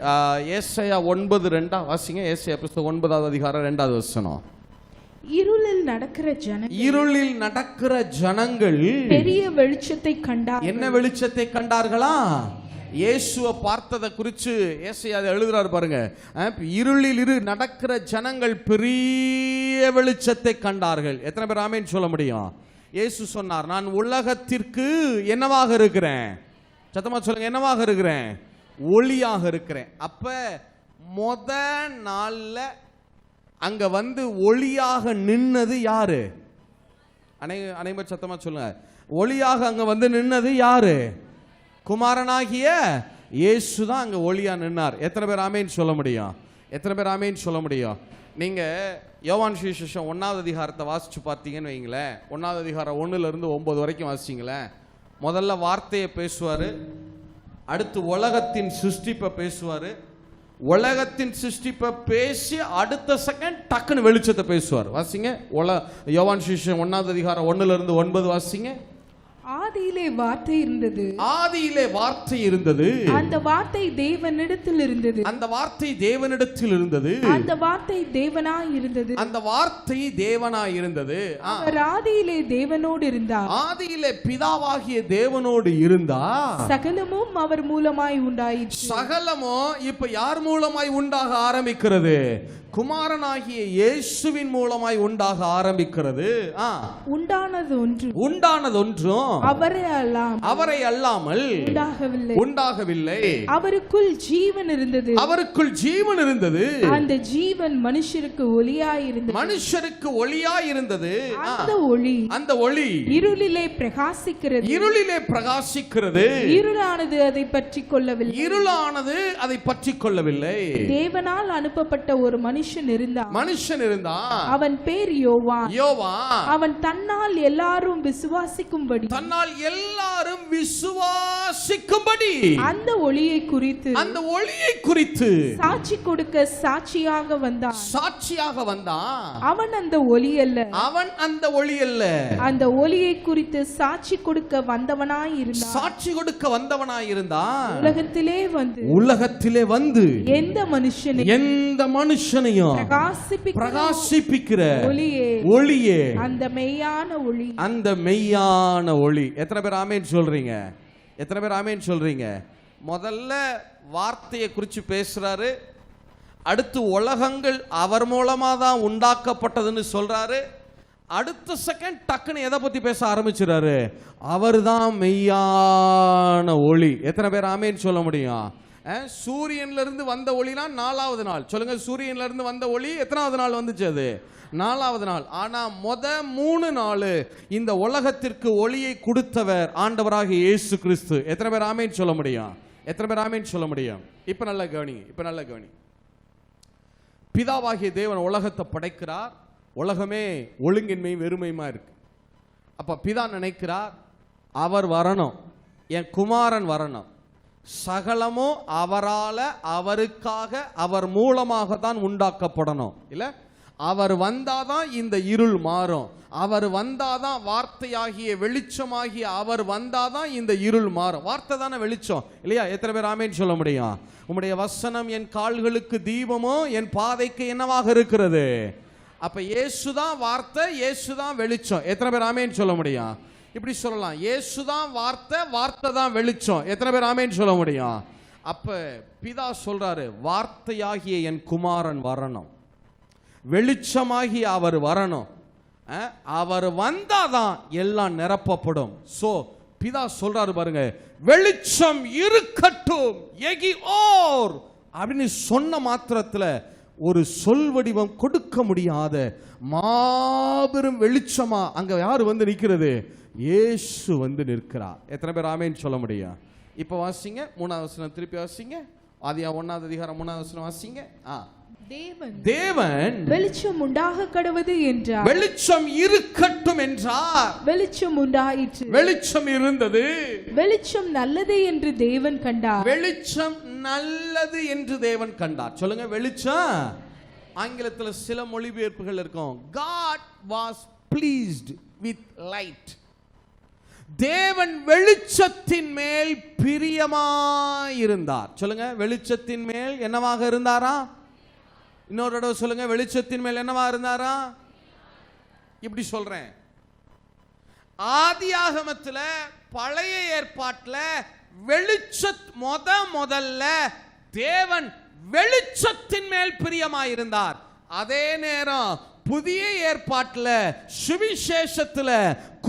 ஏசாயா 9:2 வாசிங்க. ஏசாயா புத்தகம் 9வது அதிகாரம் 2வது வசனம். இருளில் நடக்கிற ஜனங்கள் பெரிய வெளிச்சத்தை கண்டார்கள். என்ன வெளிச்சத்தை கண்டார்களா? இயேசுவை பார்த்ததை குறித்து ஏசாயா எழுதுறாரு பாருங்க. இருளில் நடக்கிற ஜனங்கள் பெரிய வெளிச்சத்தை கண்டார்கள். எத்தனை பேர் ஆமென் சொல்ல முடியும்? இயேசு சொன்னார், நான் உலகத்திற்கு என்னவாக இருக்கிறேன்? சத்தமா சொல்லுங்க, என்னவாக இருக்கிறேன்? ஒளியாக இருக்கிறேன். அப்ப முத நாள்ல அங்க வந்து ஒளியாக நின்னது யாரு? அனைவரும் சத்தமா சொல்லுங்க, ஒளியாக அங்க வந்து நின்னது யாரு? குமாரனாகிய இயேசு தான் அங்க ஒளியா நின்னார். எத்தனை பேர் ஆமென் சொல்ல முடியும்? எத்தனை பேர் ஆமென் சொல்ல முடியும்? நீங்க யோவான் சுவிசேஷம் 1வது அதிகாரத்தை வாசிச்சு பார்த்தீங்கன்னு வைங்களேன், 1வது அதிகாரம் 1லிருந்து 9 வரைக்கும் வாசிச்சிங்களேன். முதல்ல வார்த்தையை பேசுவாரு, அடுத்து உலகத்தின் சிருஷ்டிப்பை பேசுவாரு, உலகத்தின் சிருஷ்டிப்பை பேசி அடுத்த செகண்ட் டக்குன்னு வெளிச்சத்தை பேசுவார். வாசிங்க யோவான் சுவிசேஷம் 1வது அதிகாரம் 1லிருந்து 9 வாசிங்க. ஆதியிலே வார்த்தை இருந்தது, ஆதியிலே வார்த்தை இருந்தது, அந்த வார்த்தை தேவனிடத்தில் இருந்தது, அந்த வார்த்தை தேவனிடத்தில் இருந்தது, அந்த வார்த்தை தேவனாய் இருந்தது, அந்த வார்த்தை தேவனாய் இருந்தது. அவர் ஆதியிலே தேவனோடு இருந்தார், ஆதியிலே பிதாவாகிய தேவனோடு இருந்தார், சகலமும் அவர் மூலமாய் உண்டாயிற்று. சகலமோ இப்ப யார் மூலமாய் உண்டாக ஆரம்பிக்கிறது? குமாரனாகிய இயேசுவின் மூலமாய் உண்டாக ஆரம்பிக்கிறது. உண்டானதொன்றும் அவரை அல்லாமல் உண்டாகவில்லை. அவருக்குள் ஜீவன் இருந்தது, அவருக்குள் ஜீவன் இருந்தது, அந்த ஜீவன் மனுஷருக்கு ஒளியாய் இருந்தது, மனுஷருக்கு ஒளியாய் இருந்தது. அந்த ஒளி இருளிலே பிரகாசிக்கிறது, இருளிலே பிரகாசிக்கிறது, இருளானது அதை பற்றிக் கொள்ளவில்லை, இருளானது அதை பற்றிக் கொள்ளவில்லை. தேவனால் அனுப்பப்பட்ட ஒரு மனுஷன் இருந்தான், அவன் பேர் யோவான். அவன் தன்னால் எல்லாரும் விசுவாசிக்கும்படி அந்த ஒளியை குறித்து சாட்சி கொடுக்க சாட்சியாக வந்தான். அவன் அந்த ஒளி அல்ல, அந்த ஒளியை குறித்து சாட்சி கொடுக்க வந்தவனாய் இருந்தான். உலகத்திலே வந்து எந்த மனுஷனையும் பிரகாசிப்பிக்கிற ஒளியே அந்த மெய்யான ஒளி. எத்தனை பேர் ஆமென் சொல்றீங்க? எத்தனை பேர் ஆமென் சொல்றீங்க? முதல்ல வார்த்தையை குறித்து பேசுறாரு, அடுத்து உலகங்கள் அவர் மூலமா தான் உண்டாக்கப்பட்டதுன்னு சொல்றாரு, அடுத்த செகண்ட் டக்குன்னு எதை பத்தி பேச ஆரம்பிச்சுறாரு? அவர்தான் மெய்யான ஒளி. எத்தனை பேர் ஆமென் சொல்ல முடியும்? சூரியன்ல இருந்து வந்த ஒளினா 4வது நாள். சொல்லுங்க, சூரியன்ல இருந்து வந்த ஒளி எத்தனாவது நாள் வந்துச்சு? அது 4வது நாள். ஆனா 3 நாள் இந்த உலகத்திற்கு ஒளியை கொடுத்தவர் ஆண்டவராகிய இயேசு கிறிஸ்து. எத்தனை பேர் ஆமென் சொல்ல முடியும்? எத்தனை பேர் ஆமென் சொல்ல முடியும்? இப்ப நல்ல கவனி. பிதாவாகிய தேவன் உலகத்தை படைக்கிறார். உலகமே ஒழுங்கின்மையும் வெறுமையுமா இருக்கு. அப்ப பிதா நினைக்கிறார், அவர் வரணும், என் குமாரன் வரணும், சகலமோ அவரால, அவருக்காக, அவர் மூலமாக தான் உண்டாக்கப்படணும். இல்ல, அவர் வந்தாதான் இந்த இருள் மாறும், அவர் வந்தாதான் வார்த்தையாகிய வெளிச்சமாகிய அவர் வந்தாதான் இந்த இருள் மாறும். வார்த்தை தானே வெளிச்சம் இல்லையா? எத்தனை பேர் ஆமென் சொல்ல முடியும்? உம்முடைய வசனம் என் கால்களுக்கு தீபமோ என் பாதைக்கு என்னவாக இருக்கிறது. அப்ப இயேசுதான் வார்த்தை, இயேசுதான் வெளிச்சம். எத்தனை பேர் ஆமென் சொல்ல முடியும்? இப்படி சொல்லலாம், இயேசுதான் வார்த்தை, வார்த்தை தான் வெளிச்சம். எத்தனை பேர் ஆமென் சொல்ல முடியும்? அப்ப பிதா சொல்றாரு, வார்த்தையாகிய என் குமாரன் வரணும், வெளிச்சமாகிய அவர் வரணும், அவர் வந்தாதான் எல்லாம் நிரப்பப்படும். சோ பிதா சொல்றாரு பாருங்க, வெளிச்சம் இருக்கட்டும் எகிஓர் அப்படின்னு சொன்ன மாத்திரத்துல ஒரு சொல் வடிவம் கொடுக்க முடியாத மாபெரும் வெளிச்சமா அங்க யாரு வந்து நிக்கிறது? இயேசு வந்து நிற்கிறார். எத்தனை பேர் ஆமென் சொல்ல முடியும்? இப்ப வாசிங்க 3வது வசனம், திருப்பி வாசிங்க. ஆதியா 1வது அதிகாரம் 3வது வசனம் வாசிங்க. தேவன் வெளிச்சம் உண்டாக கடவது என்றார், வெளிச்சம் இருக்கட்டும் என்றார், வெளிச்சம் உண்டாயிற்று, வெளிச்சம் இருந்தது, வெளிச்சம் நல்லது என்று தேவன் கண்டார், வெளிச்சம் நல்லது என்று தேவன் கண்டார். சொல்லுங்க, வெளிச்சம். ஆங்கிலத்தில் சில மொழிபெயர்ப்புகள் இருக்கும், God was pleased with light. தேவன் வெளிச்சத்தின் மேல் பிரியமாயிருந்தார். சொல்லுங்க, வெளிச்சத்தின் மேல் என்னவாக இருந்தாரா? இன்னொரு தடவை சொல்லுங்க, வெளிச்சத்தின் மேல் என்னவா இருந்தாரா? இப்படி சொல்றேன், ஆதியாகமத்துல பழைய ஏற்பாட்டுல முதல்ல தேவன் வெளிச்சத்தின் மேல் பிரியமாயிருந்தார். அதே நேரம் புதிய ஏற்பாட்டுல சுவிசேஷத்துல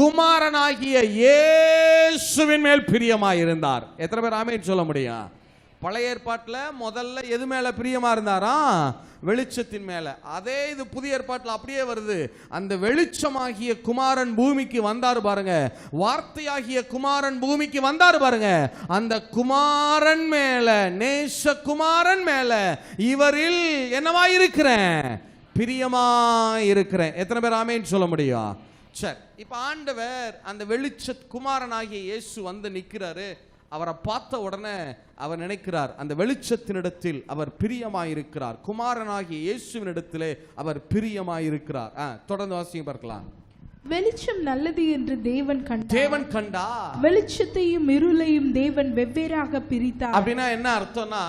குமாரனாகிய இயேசுவின் மேல் பிரியமாயிருந்தார். எத்தனை பேர் ஆமென் சொல்ல முடியும்? பழைய ஏற்பாட்டுல முதல்ல எது மேல பிரியமா இருந்தாரா? வெளிச்சத்தின் மேல. அதே இது புதிய ஏற்பாட்டுல அப்படியே வருது. அந்த வெளிச்சமாகிய குமாரன் பூமிக்கு வந்தாரு பாருங்க, வார்த்தையாகிய குமாரன் பூமிக்கு வந்தாரு பாருங்க, அந்த குமாரன் மேல, நேச குமாரன் மேல இவரில் என்னவா இருக்கிறேன்? பிரியமா இருக்கிறேன். எத்தனை பேர் ஆமேன்னு சொல்ல முடியும்? சரி, இப்ப ஆண்டவர் அந்த வெளிச்ச குமாரனாகிய இயேசு வந்து நிற்கிறாரு. அவரை பார்த்த உடனே அவர் நினைக்கிறார், அந்த வெளிச்சத்தினிடத்தில் அவர் பிரியமாயிருக்கிறார், குமாரனாகிய இயேசுவினிடத்திலே அவர் பிரியமாயிருக்கிறார். தொடர்ந்து வாசிங்க பார்க்கலாம். வெளிச்சம் நல்லது என்று தேவன் கண்டா, வெளிச்சத்தையும் இருளையும் தேவன் வெவ்வேறாக பிரித்தார். அப்படின்னா என்ன அர்த்தம்னா,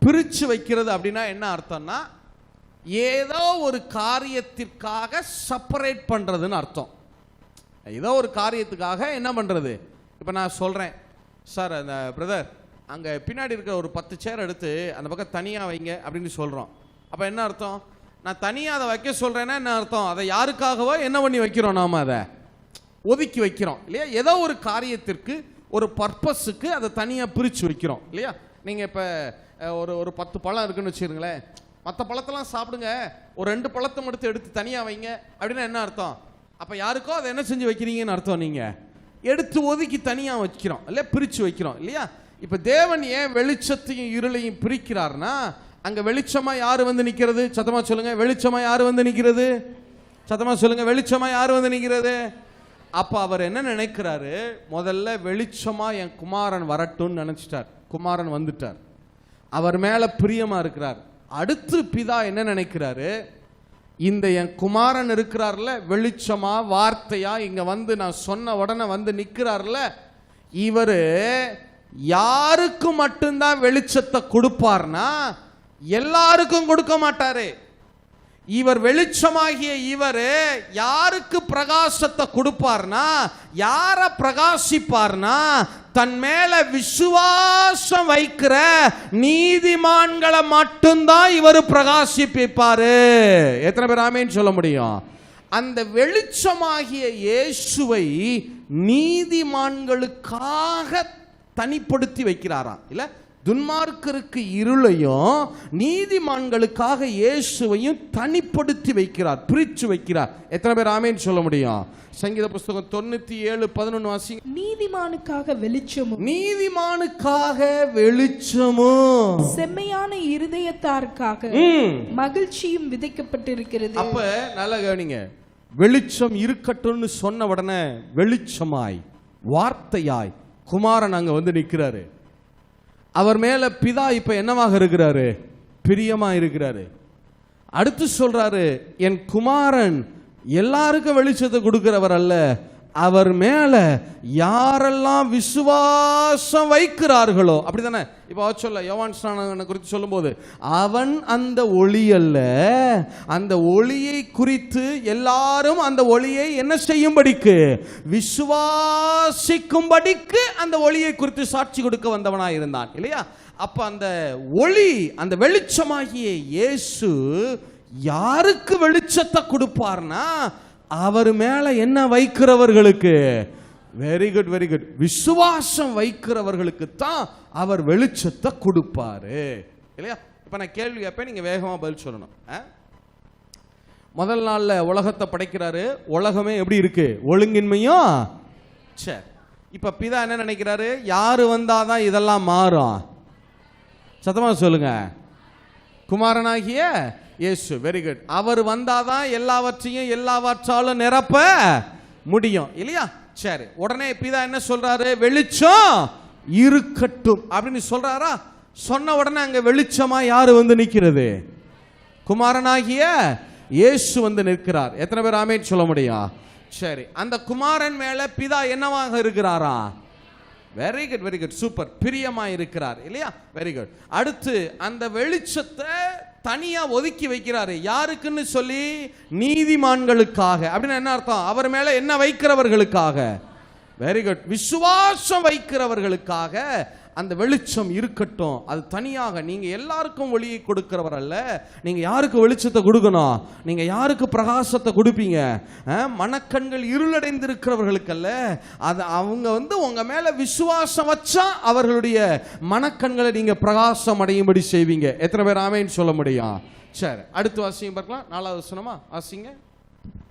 பிரிச்சு வைக்கிறது அப்படின்னா என்ன அர்த்தம்னா, ஏதோ ஒரு காரியத்திற்காக செப்பரேட் பண்றதுன்னு அர்த்தம். ஏதோ ஒரு காரியத்துக்காக என்ன பண்றது? இப்ப நான் சொல்றேன், சார் அந்த பிரதர் அங்கே பின்னாடி இருக்கிற ஒரு 10 சேர் எடுத்து அந்த பக்கம் தனியாக வைங்க அப்படின்னு சொல்கிறோம். அப்போ என்ன அர்த்தம்? நான் தனியாக அதை வைக்க சொல்கிறேன்னா என்ன அர்த்தம்? அதை யாருக்காகவோ என்ன பண்ணி வைக்கிறோம்? நாம் அதை ஒதுக்கி வைக்கிறோம் இல்லையா? ஏதோ ஒரு காரியத்திற்கு, ஒரு பர்பஸுக்கு அதை தனியாக பிரித்து வைக்கிறோம் இல்லையா? நீங்கள் இப்போ ஒரு 10 பழம் இருக்குன்னு வச்சுருங்களேன், மற்ற பழத்தெல்லாம் சாப்பிடுங்க, ஒரு 2 பழத்தை மட்டும் எடுத்து தனியாக வைங்க அப்படின்னா என்ன அர்த்தம்? அப்போ யாருக்கோ அதை என்ன செஞ்சு வைக்கிறீங்கன்னு அர்த்தம். நீங்கள் எடுத்து ஒதுக்கி தனியாக வைக்கிறோம் இல்லையா, பிரித்து வைக்கிறோம் இல்லையா? இப்போ தேவன் ஏன் வெளிச்சத்தையும் இருளையும் பிரிக்கிறார்னா, அங்கே வெளிச்சமா யார் வந்து நிற்கிறது? சத்தமா சொல்லுங்க, வெளிச்சமா யார் வந்து நிற்கிறது? சத்தமா சொல்லுங்க, வெளிச்சமா யார் வந்து நிற்கிறது? அப்போ அவர் என்ன நினைக்கிறாரு? முதல்ல வெளிச்சமா என் குமாரன் வரட்டும்னு நினைச்சிட்டார். குமாரன் வந்துட்டார், அவர் மேல பிரியமா இருக்கிறார். அடுத்து பிதா என்ன நினைக்கிறாரு? இந்த என் குமாரன் இருக்கிறார்ல, வெளிச்சமா வார்த்தையா இங்க வந்து நான் சொன்ன உடனே வந்து நிற்கிறார்ல, இவரு யாருக்கு மட்டும்தான் வெளிச்சத்தை கொடுப்பார்னா எல்லாருக்கும் கொடுக்க மாட்டாரு. இவர் வெளிச்சமாகிய இவர் யாருக்கு பிரகாசத்தை கொடுப்பார்னா, யார பிரகாசிப்பார்னா, தன் மேல விசுவாசம் வைக்கிற நீதிமான்களை மட்டும்தான் இவர் பிரகாசிப்பாரு. எத்தனை பேர் ஆமேன்னு சொல்ல முடியும்? அந்த வெளிச்சமாகிய இயேசுவை நீதிமான்களுக்காக தனிப்படுத்தி வைக்கிறாராம் இல்ல? துன்மார்க்கருக்கு இருளையும் நீதிமான்களுக்காக இயேசுவையும் தனிப்படுத்தி வைக்கிறார், பிரித்து வைக்கிறார். எத்தனை பேர் ஆமேன்னு சொல்ல முடியும்? சங்கீத புஸ்தகம் 97:11 வாசிங்க. நீதிமானுக்காக வெளிச்சமும், நீதிமானுக்காக வெளிச்சமும், செம்மையான இருதயத்தாருக்காக மகிழ்ச்சியும் விதைக்கப்பட்டிருக்கிறது. அப்ப நல்லா கவனிங்க, வெளிச்சம் இருக்கட்டும்னு சொன்ன உடனே வெளிச்சமாய் வார்த்தையாய் குமாரன் அங்க வந்து நிற்கிறாரு. அவர் மேல பிதா இப்ப என்னவாக இருக்கிறாரு? பிரியமா இருக்கிறாரு. அடுத்து சொல்றாரு, என் குமாரன் எல்லாருக்கும் வெளிச்சத்தை கொடுக்கிறவர் அல்ல, அவர் மேல யாரெல்லாம் விசுவாசம் வைக்கிறார்களோ, அப்படிதானே? இப்ப சொல்ல யோவான் ஸ்நானகனை குறித்து சொல்லும் போது, அவன் அந்த ஒளி அல்ல, அந்த ஒளியை குறித்து எல்லாரும் அந்த ஒளியை என்ன செய்யும்படிக்கு, விசுவாசிக்கும்படிக்கு அந்த ஒளியை குறித்து சாட்சி கொடுக்க வந்தவனாய் இருந்தான் இல்லையா? அப்ப அந்த ஒளி, அந்த வெளிச்சமாகிய இயேசு யாருக்கு வெளிச்சத்தை கொடுப்பார்னா, அவர் மேல என்ன வைக்கிறவர்களுக்கு. Very good, very good. விசுவாசம் வைக்கிறவர்களுக்கு தான் அவர் வெளிச்சத்தை கொடுப்பாரு இல்லையா? இப்ப நான் கேள்வி கேட்பேன், நீங்க வேகமா பதில் சொல்லணும். முதல் நாள்ல உலகத்தை படைக்கிறாரு, உலகமே எப்படி இருக்கு? ஒழுங்கின்மையும். சரி, இப்ப பிதா என்ன நினைக்கிறாரு? யாரு வந்தாதான் இதெல்லாம் மாறும்? சத்தமா சொல்லுங்க, குமாரனாகிய இயேசு. Very good. அவர் வந்தாதான் எல்லாவற்றையும் எல்லாவற்றாலும் நிரப்ப முடியும் இல்லையா? சரி, உடனே பிதா என்ன சொல்றாரு? வெளிச்சம் இருக்கட்டும் அப்படின்னு சொல்றாரா? சொன்ன உடனே அங்க வெளிச்சமா யாரு வந்து நிற்கிறது? குமாரனாகிய இயேசு வந்து நிற்கிறார். எத்தனை பேர் ஆமென் சொல்ல முடியும்? சரி, அந்த குமாரன் மேல பிதா என்னவாக இருக்கிறாரா? Very good, very good, super, பிரியமா இருக்கிறார் இல்லையா? Very good. அடுத்து அந்த வெளிச்சத்தை தனியா ஒதுக்கி வைக்கிறாரு. யாருக்குன்னு சொல்லி? நீதிமான்களுக்காக. அப்படின்னா என்ன அர்த்தம்? அவர் மேல என்ன வைக்கிறவர்களுக்காக? வெரி குட், விசுவாசம் வைக்கிறவர்களுக்காக அந்த வெளிச்சம் இருக்கட்டும். அது தனியாக. நீங்க எல்லாருக்கும் ஒளியை கொடுக்கிறவர் அல்ல. நீங்க யாருக்கு வெளிச்சத்தை கொடுக்கணும்? நீங்க யாருக்கு பிரகாசத்தை கொடுப்பீங்க? மனக்கண்கள் இருளடைந்திருக்கிறவர்களுக்கு அல்ல. அது அவங்க வந்து உங்க மேல விசுவாசம் வச்சா அவர்களுடைய மனக்கண்களை நீங்க பிரகாசம் அடையும்படி செய்வீங்க. எத்தனை பேர் ஆமென் சொல்ல முடியும்? சரி, அடுத்து வாசிங்க பார்க்கலாம். 4வது வசனமா வாசிங்க.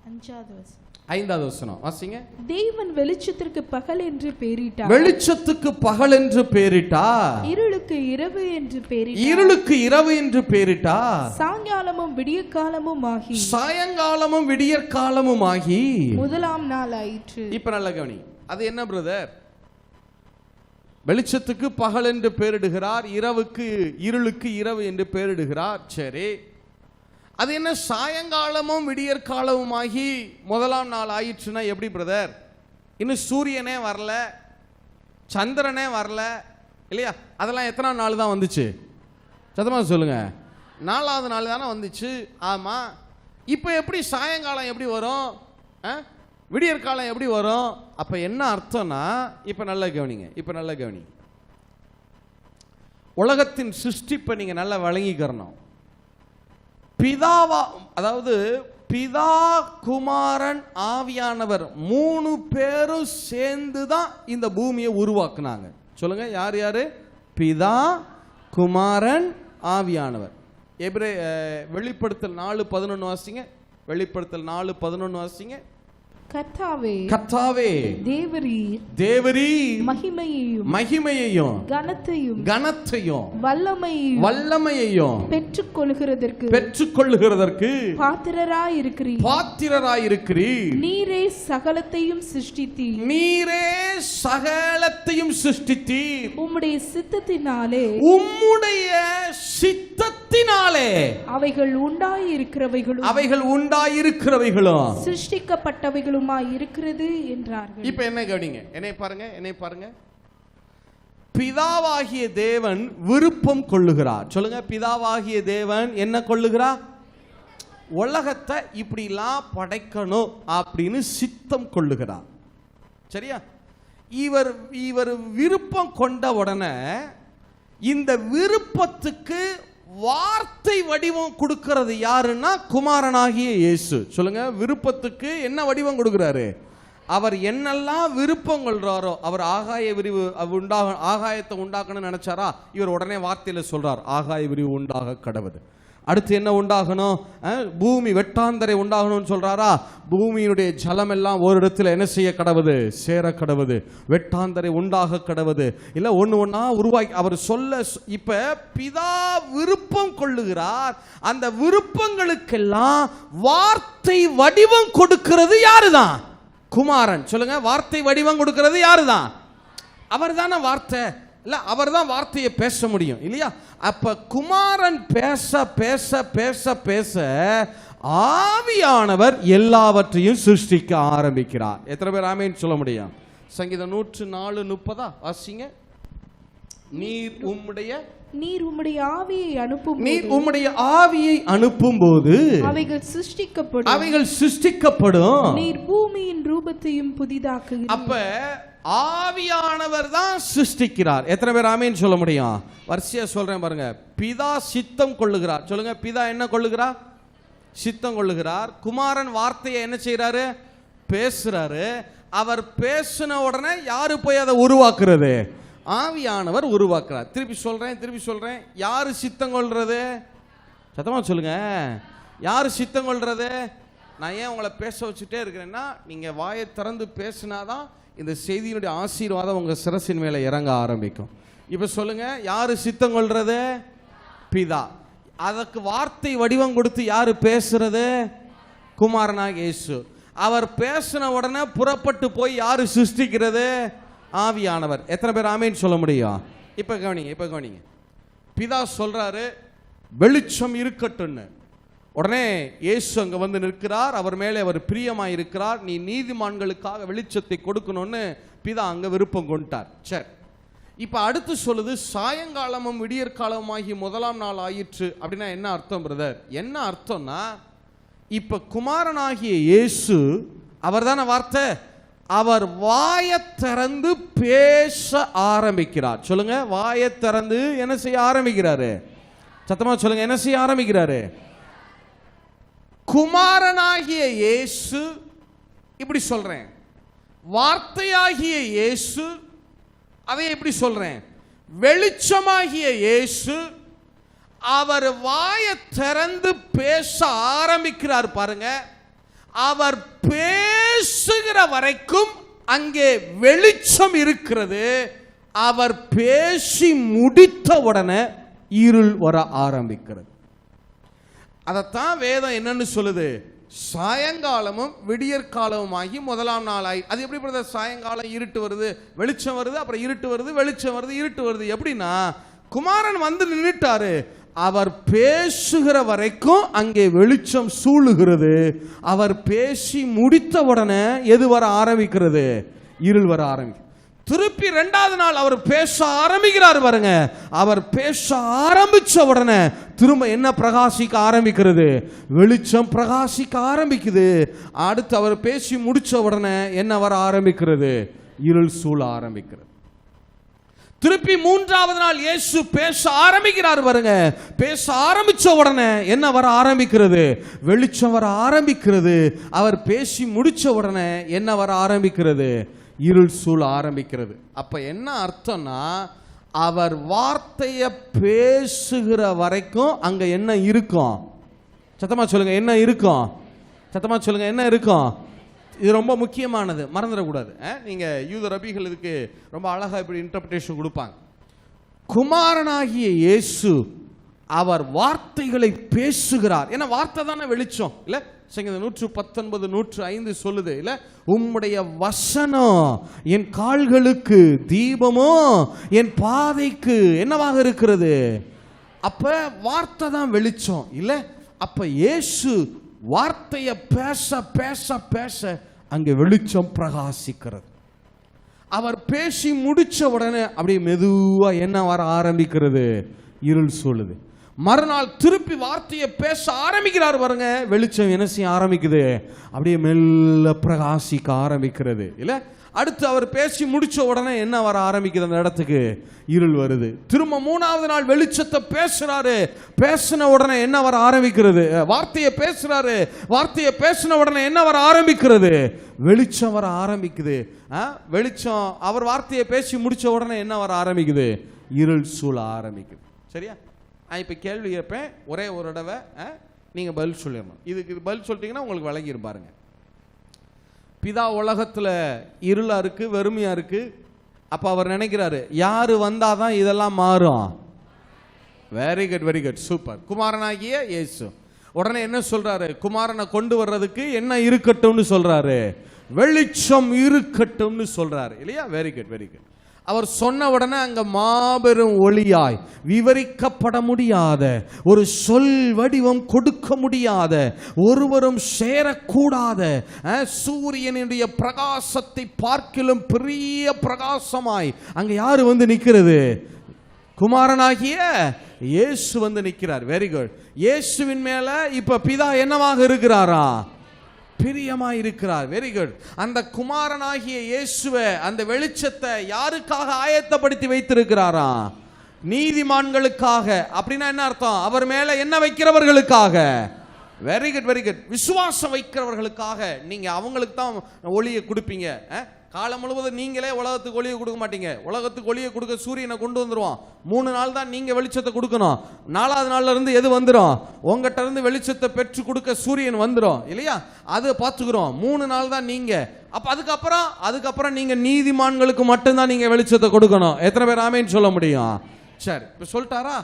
5வது வசனம். 5வது வசனம் வாசிங்க. தேவன் வெளிச்சத்திற்கு பகல் என்று பெயரிட்டார். வெளிச்சத்துக்கு பகல் என்று பெயரிட்டார். இருளுக்கு இரவு என்று பெயரிட்டார். இருளுக்கு இரவு என்று பெயரிட்டார். சாயங்காலமும் விடியற்காலமும் ஆகி சாயங்காலமும் விடியற்காலமும் ஆகி முதலாம் நாள் ஆயிற்று. இப்ப நல்ல கவனி. அது என்ன பிரதர்? வெளிச்சத்துக்கு பகல் என்று பெயரிடுகிறார், இருளுக்கு இரவு என்று பெயரிடுகிறார். சரி, அது என்ன சாயங்காலமும் விடியற்காலமும் ஆகி முதலாம் நாள் ஆயிடுச்சுன்னா எப்படி பிரதர்? இன்னும் சூரியனே வரல, சந்திரனே வரல இல்லையா? அதெல்லாம் எத்தனை நாள் தான் வந்துச்சு? சத்தமா சொல்லுங்க. 4வது நாள் தானே வந்துச்சு. ஆமா. இப்போ எப்படி சாயங்காலம் எப்படி வரும்? விடியற்காலம் எப்படி வரும்? அப்ப என்ன அர்த்தம்னா, இப்ப நல்ல கவனி. உலகத்தின் சிருஷ்டிப்பை நீங்க நல்லா வழங்கிக்கிறணும். பிதாவா, அதாவது பிதா, குமாரன், ஆவியானவர் 3 பேரும் சேர்ந்து தான் இந்த பூமியை உருவாக்குனாங்க. சொல்லுங்க, யார் யாரு? பிதா, குமாரன், ஆவியானவர். வெளிப்படுத்தல் 4:11 வாசிங்க. வெளிப்படுத்தல் 4:11 வாசிங்க. கர்த்தாவே தேவரீர் மகிமையையும் கனத்தையும் வல்லமையையும் பெற்றுக்கொள்ளுகிறதற்கு பாத்திரராயிருக்கிறீர். நீரே சகலத்தையும் சிருஷ்டித்தீர். உம்முடைய சித்தத்தினாலே அவைகள் உண்டாயிருக்கிறவைகளும் சிருஷ்டிக்கப்பட்டவைகளும் இருக்கிறது என்றார்கள். இப்ப என்ன கவனிங்க, என்னை பாருங்க. பிதாவாகிய தேவன் விருப்பம் கொள்ளுகிறார். சொல்லுங்க, பிதாவாகிய தேவன் என்ன கொள்ளுகிறார்? உலகத்தை இப்படிலாம் படைக்கணும் அப்படின்னு சித்தம் கொள்ளுகிறார். சரியா? இவர் விருப்பம் கொண்ட உடனே இந்த விருப்பத்துக்கு வார்த்தை வடிவம் கொடுக்கிறது யாருன்னா குமாரனாகிய இயேசு. சொல்லுங்க, விருப்பத்துக்கு என்ன வடிவம் கொடுக்கிறாரு? அவர் என்னெல்லாம் விருப்பம் கொள்றாரோ, அவர் ஆகாய விரிவு ஆகாயத்தை உண்டாக்கணும்னு நினைச்சாரா, இவர் உடனே வார்த்தையில சொல்றார், ஆகாய விரிவு உண்டாக கடவுது. அடுத்து என்ன உண்டாகணும்? பூமி வெட்டாந்தரை உண்டாகணும்னு சொல்றாரா, பூமியினுடைய ஜலம் எல்லாம் ஒரு இடத்துல என்ன செய்ய கடவுது? சேர கடவுது. வெட்டாந்தரை உண்டாக கடவுது. இல்ல ஒண்ணா உருவாக்கி அவர் சொல்ல. இப்ப பிதா விருப்பம் கொள்ளுகிறார். அந்த விருப்பங்களுக்கெல்லாம் வார்த்தை வடிவம் கொடுக்கிறது யாருதான்? குமாரன். சொல்லுங்க, வார்த்தை வடிவம் கொடுக்கிறது யாருதான்? அவர் தானே வார்த்தை. இல்ல, அவர் தான் வார்த்தையை பேச முடியும் இல்லையா? அப்ப குமாரன் பேச பேச பேச பேச ஆவியானவர் எல்லாவற்றையும் சிருஷ்டிக்க ஆரம்பிக்கிறார். எத்தனை பேர் ஆமென் சொல்ல முடியும்? சங்கீதம் 104:30 வாசிங்க. நீர் உம்முடைய ஆவியை அனுப்பும்போது அவைகள் சிருஷ்டிக்கப்படும். நீர் பூமியின் ரூபத்தையும் புதிதாக்குகிறீர். அப்ப ஆவியானவர் தான் சிருஷ்டிக்கிறார். எத்தனை பேர் ஆமென் சொல்ல முடியும்? வரிசையா சொல்றேன் பாருங்க. பிதா சித்தம் கொள்ளுகிறார். சொல்லுங்க, பிதா என்ன கொள்ளுகிறார்? சித்தம் கொள்ளுகிறார். குமாரன் வார்த்தையை என்ன செய்யறாரு? பேசுறாரு. அவர் பேசின உடனே யாரு போய் அதை உருவாக்குறது? ஆவியானவர் உருவாக்குறார். திருப்பி சொல்றேன். யாரு சித்தம் கொள்றது? சத்தமா சொல்லுங்க, யாரு சித்தம் கொள்றது? நான் ஏன் உங்களை பேச வச்சுட்டே இருக்கிறேன்னா, நீங்க வாயை திறந்து பேசினாதான் இந்த செய்தியினுடைய ஆசீர்வாதம் உங்க சிரசின் மேல இறங்க ஆரம்பிக்கும். இப்ப சொல்லுங்க, யாரு சித்தம் கொள்றது? பிதா. அதற்கு வார்த்தை வடிவம் கொடுத்து யாரு பேசுறது? குமாரனாகிய இயேசு. அவர் பேசின உடனே புறப்பட்டு போய் யாரு சிருஷ்டிக்கிறது? ஆவியானவர். எத்தனை பேர் ஆமென் சொல்ல முடியும்? இப்ப கவனிங்க. பிதா சொல்றாரு, வெளிச்சம் இருக்கட்டும்னு. உடனே இயேசு அங்க வந்து நிற்கிறார். அவர் மேலே அவர் பிரியமாய் இருக்கிறார். நீ நீதிமான்களுக்காக வெளிச்சத்தை கொடுக்கணும்னு பிதா அங்க விருப்பம் கொண்டார். சரி, இப்ப அடுத்து சொல்லுது, சாயங்காலமும் விடியற்காலமாகி முதலாம் நாள் ஆயிற்று. அப்படின்னா என்ன அர்த்தம் பிரதர்? என்ன அர்த்தம்னா, இப்ப குமாரனாகிய இயேசு அவர் தானே வார்த்தை. அவர் வாயை திறந்து பேச ஆரம்பிக்கிறார். சொல்லுங்க, வாயை திறந்து என்ன செய்ய ஆரம்பிக்கிறாரு? சத்தமா சொல்லுங்க, என்ன செய்ய ஆரம்பிக்கிறாரு? குமாரனாகிய இயேசு, இப்படி சொல்றேன், வார்த்தையாகிய இயேசு, அதை எப்படி சொல்றேன்? வெளிச்சமாகிய இயேசு அவர் வாயை திறந்து பேச ஆரம்பிக்கிறார் பாருங்க. அவர் பேச பேசுகிற வரைக்கும் அங்கே வெளிச்சம் இருக்கிறது. அவர் பேசி முடித்த உடனே இருள் வர ஆரம்பிக்கிறது. அதைத்தான் வேதம் என்னன்னு சொல்லுது, சாயங்காலமும் விடியற்காலமுமாகி முதலாம் நாளாய். அது எப்படி பிரதர்? சாயங்காலம் இருட்டு வருது, வெளிச்சம் வருது, அப்புறம் இருட்டு வருது, வெளிச்சம் வருது, இருட்டு வருது. எப்படின்னா, குமாரன் வந்து நின்னுட்டாரு, அவர் பேசுகிற வரைக்கும் அங்கே வெளிச்சம் சூழுகிறது. அவர் பேசி முடித்த உடனே எது வர ஆரம்பிக்கிறது? இருள் வர ஆரம்பிக்கும். திருப்பி 2வது நாள் அவர் பேச ஆரம்பிக்கிறார் பாருங்க. அவர் பேச ஆரம்பிச்ச உடனே திரும்ப என்ன பிரகாசிக்க ஆரம்பிக்கிறது? வெளிச்சம் பிரகாசிக்க ஆரம்பிக்குது. அடுத்து அவர் பேசி முடிச்ச உடனே என்ன வர ஆரம்பிக்கிறது? இருள் சூழ ஆரம்பிக்கிறது. திருப்பி 3வது நாள் இயேசு பேச ஆரம்பிக்கிறார் பாருங்க. பேச ஆரம்பிச்ச உடனே என்ன வர ஆரம்பிக்கிறது? வெளிச்சம் வர ஆரம்பிக்கிறது. அவர் பேசி முடிச்ச உடனே என்ன வர ஆரம்பிக்கிறது? இருள் சூழ ஆரம்பிக்கிறது. அப்ப என்ன அர்த்தம்னா, அவர் வார்த்தையை பேசுகிற வரைக்கும் அங்க என்ன இருக்கும்? சத்தமா சொல்லுங்க, என்ன இருக்கும்? சத்தமா சொல்லுங்க, என்ன இருக்கும்? இது ரொம்ப முக்கியமானது, மறந்துடக்கூடாது. நீங்க யூத ரபிகள் இதுக்கு ரொம்ப அழகா இப்படி இன்டர்பிரேஷன் கொடுப்பாங்க. குமாரனாகிய இயேசு அவர் வார்த்தைகளை பேசுகிறார். ஏன்னா வார்த்தை தானே வெளிச்சம் இல்ல? சங்கீதம் 119 105 சொல்லுது இல்ல, உம்முடைய வசனம் என் கால்களுக்கு தீபமோ என் பாதைக்கு என்னவாக இருக்கிறது. அப்ப வார்த்தை தான் வெளிச்சம் இல்ல? அப்ப இயேசு வார்த்தையை பேச பேச பேச அங்கே வெளிச்சம் பிரகாசிக்கிறது. அவர் பேசி முடிச்ச உடனே அப்படியே மெதுவா என்ன வர ஆரம்பிக்கிறது? இருள் சூழுது. மறுநாள் திருப்பி வார்த்தையை பேச ஆரம்பிக்கிறார் பாருங்க. வெளிச்சம் என்ன செய்ய ஆரம்பிக்குது? அப்படியே மெல்ல பிரகாசிக்க ஆரம்பிக்கிறது இல்ல? அடுத்து அவர் பேசி முடிச்ச உடனே என்ன வர ஆரம்பிக்குது? அந்த இடத்துக்கு இருள் வருது. திரும்ப 3வது நாள் வெளிச்சத்தை பேசுறாரு. பேசின உடனே என்ன வர ஆரம்பிக்கிறது? வார்த்தையை பேசுறாரு. வார்த்தையை பேசின உடனே என்ன வர ஆரம்பிக்கிறது? வெளிச்சம் வர ஆரம்பிக்குது. வெளிச்சம் அவர் வார்த்தையை பேசி முடிச்ச உடனே என்ன வர ஆரம்பிக்குது? இருள் சூழ ஆரம்பிக்குது. சரியா? இப்ப கேள்வி கேட்பேன், ஒரே ஒரு தடவை நீங்க பதில் சொல்லிடணும். இதுக்கு பதில் சொல்லிட்டீங்கன்னா உங்களுக்கு விளங்கிரும் பாருங்க. பிதா உலகத்துல இருளா இருக்கு, வெறுமையா இருக்கு. அப்ப அவர் நினைக்கிறாரு, யாரு வந்தாதான் இதெல்லாம் மாறும். Very good, very good, super. குமாரனாகிய இயேசு உடனே என்ன சொல்றாரு? குமாரனை கொண்டு வர்றதுக்கு என்ன இருக்கட்டும்னு சொல்றாரு? வெளிச்சம் இருக்கட்டும்னு சொல்றாரு இல்லையா? Very good, very good. அவர் சொன்ன உடனே அங்க மாபெரும் ஒளியாய், விவரிக்கப்பட முடியாத, ஒரு சொல் வடிவம் கொடுக்க முடியாத, ஒருவரும் சேரக்கூடாத சூரியனுடைய பிரகாசத்தை பார்க்கிலும் பெரிய பிரகாசமாய் அங்க யாரு வந்து நிக்கிறது? குமாரனாகிய இயேசு வந்து நிக்கிறார். Very good. இயேசுவின் மேல இப்ப பிதா என்னவாக இருக்கிறாரா? பிரியமாய் இருக்கிறார். Very good. அந்த குமாரனாகிய இயேசுவை, அந்த வெளிச்சத்தை யாருக்காக ஆயத்தப்படுத்தி வைத்திருக்கிறாரா? நீதிமான்களுக்காக. அப்படின்னா என்ன அர்த்தம்? அவர் மேல என்ன வைக்கிறவர்களுக்காக? Very good, very good. விசுவாசம் வைக்கிறவர்களுக்காக. நீங்க அவங்களுக்கு தான் ஒளியை கொடுப்பீங்க. காலம் முழுவதும் நீங்களே உலகத்துக்கு ஒளியை கொடுக்க மாட்டீங்க. உலகத்துக்கு ஒளியை கொடுக்க சூரியனை கொண்டு வந்துருவான். 3 நாள் தான் நீங்க வெளிச்சத்தை கொடுக்கணும். 4வது நாள்ல இருந்து எது வந்துடும்? உங்ககிட்ட இருந்து வெளிச்சத்தை பெற்று கொடுக்க சூரியன் வந்துடும் இல்லையா? அது பார்த்துக்கிறோம். 3 நாள் தான் நீங்க. அப்ப அதுக்கப்புறம் நீங்க நீதிமான்களுக்கு மட்டும்தான் நீங்க வெளிச்சத்தை கொடுக்கணும். எத்தனை பேர் ஆமேன்னு சொல்ல முடியும்? சரி, இப்ப சொல்லிட்டாரா?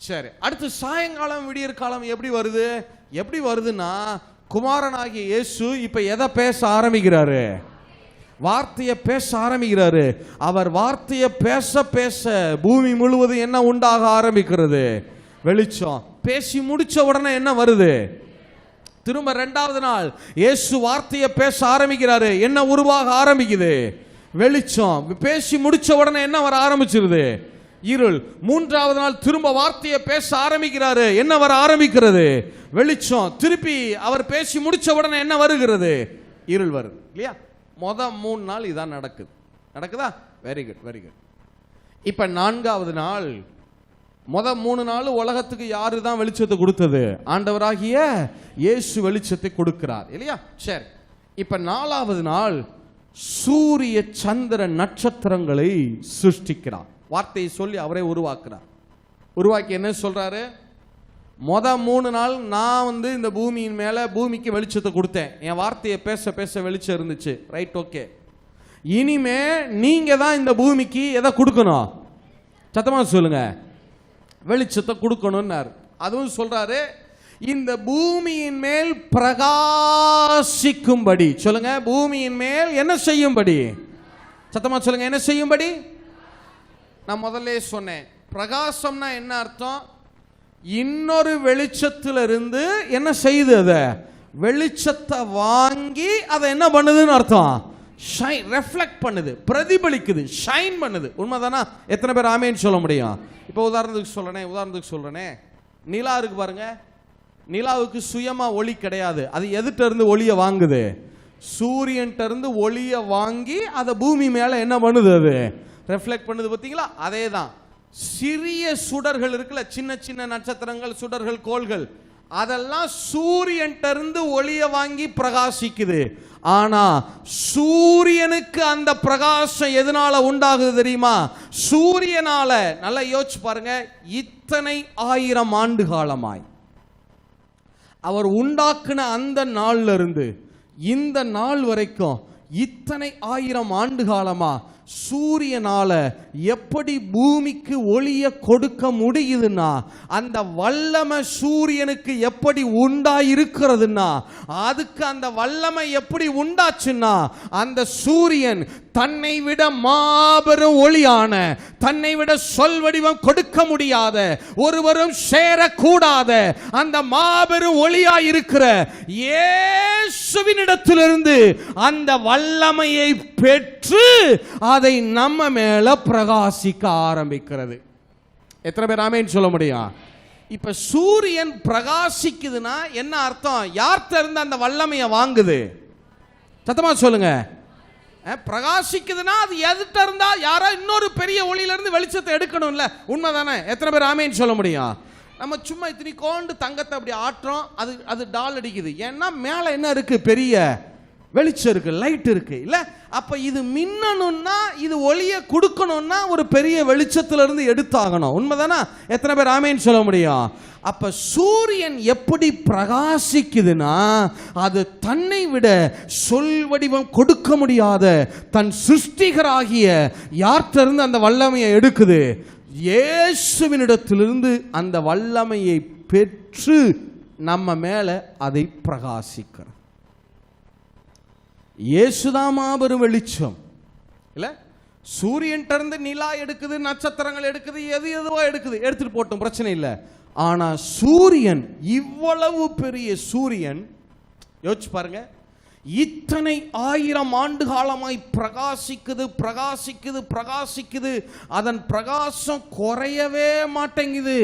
சரி, அடுத்து சாயங்காலம் விடியற் காலம் எப்படி வருது? எப்படி வருதுன்னா, குமாரனாகிய இயேசு இப்ப எதை பேச ஆரம்பிக்கிறாரு? வார்த்தையை பேச ஆரம்பிக்கிறாரு. அவர் வார்த்தையை பேச பேச பூமி முழுவதும் என்ன உண்டாக ஆரம்பிக்கிறது? வெளிச்சம். பேசி முடிச்ச உடனே என்ன வருது? திரும்ப 2வது நாள் இயேசு வார்த்தையை பேச ஆரம்பிக்கிறாரு. என்ன உருவாக ஆரம்பிக்குது? வெளிச்சம். பேசி முடிச்ச உடனே என்ன வர ஆரம்பிச்சிருது? இருள். 3வது நாள் திரும்ப வார்த்தையை பேச ஆரம்பிக்கிறாரு. என்ன வர ஆரம்பிக்கிறது? வெளிச்சம். திருப்பி அவர் பேசி முடிச்ச உடனே என்ன வருகிறது? இருள் வருது இல்லையா? மொதல் 3 நாள் இதான் நடக்குதா? Very good, very good. இப்ப 4வது நாள், மொதல் 3 நாள் உலகத்துக்கு யாரு தான் வெளிச்சத்தை கொடுத்தது? ஆண்டவராகிய இயேசு வெளிச்சத்தை கொடுக்கிறார் இல்லையா? சரி, இப்ப 4வது நாள் சூரிய சந்திர நட்சத்திரங்களை சிருஷ்டிக்கிறார். வார்த்தையை சொல்லி அவரே உருவாக்குறார். உருவாக்கி என்ன சொல்றாரு? 3 நாள் நான் இந்த பூமியின் மேல பூமிக்கு வெளிச்சத்தை கொடுத்தேன். என் வார்த்தையை பேச பேச வெளிச்சம் இருந்துச்சு. Right, okay. இனிமே நீங்க தான் இந்த பூமிக்கு எதை கொடுக்கணும்? சத்தமா சொல்லுங்க, வெளிச்சத்தை கொடுக்கணும்னாரு. அதுவும் சொல்றாரு, இந்த பூமியின் மேல் பிரகாசிக்கும்படி. சொல்லுங்க, பூமியின் மேல் என்ன செய்யும்படி? சத்தமா சொல்லுங்க, என்ன செய்யும்படி? நான் முதல்ல சொன்னேன், பிரகாசம்னா என்ன அர்த்தம்? இன்னொரு வெளிச்சத்திலிருந்து என்ன செய்யுது? அதை வெளிச்சத்தை வாங்கி அதை என்ன பண்ணுதுன்னு அர்த்தம்? ஷைன், ரெஃப்ளெக்ட் பண்ணுது, பிரதிபலிக்குது, ஷைன் பண்ணுது. உண்மைதானா? எத்தனை பேர் ஆமேன்னு சொல்ல முடியும்? இப்போ உதாரணத்துக்கு சொல்றேனே, நிலா இருக்கு பாருங்க. நிலாவுக்கு சுயமா ஒளி கிடையாது. அது எதுட்ட இருந்து ஒளியை வாங்குது? சூரியன்ட்ட இருந்து ஒளியை வாங்கி அதை பூமி மேல என்ன பண்ணுது? அது ரெஃப்ளெக்ட் பண்ணுது. பார்த்தீங்களா? அதே தான் சிறிய சுடர்கள் இருக்குல்ல, சின்ன சின்ன நட்சத்திரங்கள், சுடர்கள், கோள்கள், அதெல்லாம் சூரியன்ட்ட இருந்து ஒளியை வாங்கி பிரகாசிக்குது. ஆனா சூரியனுக்கு அந்த பிரகாசம் எதனால உண்டாகுது தெரியுமா? சூரியனால. நல்லா யோசிச்சு பாருங்க, இத்தனை 1000 ஆண்டு காலமாய் அவர் உண்டாக்குன அந்த நாள்ல இருந்து இந்த நாள் வரைக்கும் இத்தனை 1000 ஆண்டு காலமா சூரியனால எப்படி பூமிக்கு ஒளியை கொடுக்க முடியுதுன்னா, அந்த வல்லமை சூரியனுக்கு எப்படி உண்டாயிருக்கிறதுன்னா, அதுக்கு அந்த வல்லமை எப்படி உண்டாச்சுன்னா, அந்த சூரியன் தன்னை விட மாபெரும் ஒளியான, தன்னை விட சொல் வடிவம் கொடுக்க முடியாத, ஒருவரும் சேரக்கூடாத அந்த மாபெரும் ஒளியாயிருக்கிற இயேசுவினிடத்திலிருந்து அந்த வல்லமையை பெற்று அதை நம்ம மேல பிரகாசிக்க ஆரம்பிக்கிறது. எத்தனை பேர் ஆமென் சொல்ல முடியும்? இப்ப சூரியன் பிரகாசிக்குதுன்னா என்ன அர்த்தம்? யார்கிட்ட இருந்து அந்த வல்லமையை வாங்குது? சத்தமா சொல்லுங்க. பிரகாசிக்குதுன்னா அது எதுட்ட இருந்தா? யாரோ இன்னொரு பெரிய ஒளியில இருந்து வெளிச்சத்தை எடுக்கணும்ல. உண்மைதானே? எத்தனை பேர் ஆமென் சொல்ல முடியும்? நம்ம சும்மா இத்தனை கோண்டு தங்கத்தை அப்படி ஆட்டுறோம், அது டால் அடிக்குது. ஏன்னா மேல என்ன இருக்கு? பெரிய வெளிச்சம் இருக்கு, லைட் இருக்கு இல்ல? அப்ப இது மின்னணும்னா, இது ஒளியை கொடுக்கணும்னா ஒரு பெரிய வெளிச்சத்துல இருந்து எடுத்தாகணும். உண்மைதானா? எத்தனை பேர் ஆமென் சொல்ல முடியும்? அப்ப சூரியன் எப்படி பிரகாசிக்குதுன்னா, அது தன்னை விட சொல் வடிவம் கொடுக்க முடியாத தன் சிருஷ்டிகராகிய யார்கிட்ட இருந்து அந்த வல்லமையை எடுக்குது? இயேசுவினிடத்திலிருந்து அந்த வல்லமையை பெற்று நம்ம மேல அதை பிரகாசிக்கிறது. இயேசுதான் மாபெரும் வெளிச்சம் இல்ல? சூரியன் இருந்து நிலா எடுக்குது, நட்சத்திரங்கள் எடுக்குது, எதுவோ எடுக்குது, எடுத்துட்டு போட்டும், பிரச்சனை இல்லை. ஆனா சூரியன், இவ்வளவு பெரிய சூரியன், யோசிச்சு பாருங்க, இத்தனை 1000 ஆண்டு காலமாய் பிரகாசிக்குது, பிரகாசிக்குது, பிரகாசிக்குது. அதன் பிரகாசம் குறையவே மாட்டேங்குது.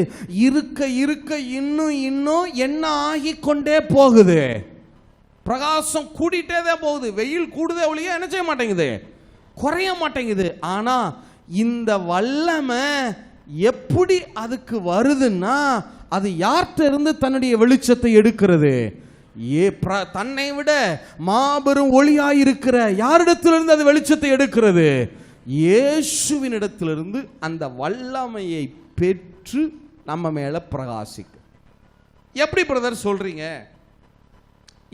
இருக்க இருக்க இன்னும் இன்னும் என்ன ஆகி கொண்டே போகுது? பிரகாசம் கூடிட்டே தான் போகுது. வெயில் கூடுதே ஒழிய என்ன செய்ய மாட்டேங்குது? குறைய மாட்டேங்குது. ஆனா இந்த வல்லமை எப்படி அதுக்கு வருதுன்னா, அது யார்கிட்ட இருந்து தன்னுடைய வெளிச்சத்தை எடுக்கிறது? தன்னை விட மாபெரும் ஒளியாயிருக்கிற யாரிடத்திலிருந்து அது வெளிச்சத்தை எடுக்கிறது? இயேசுவினிடத்திலிருந்து அந்த வல்லமையை பெற்று நம்ம மேல பிரகாசிக்கும். எப்படி பிரதர் சொல்றீங்க?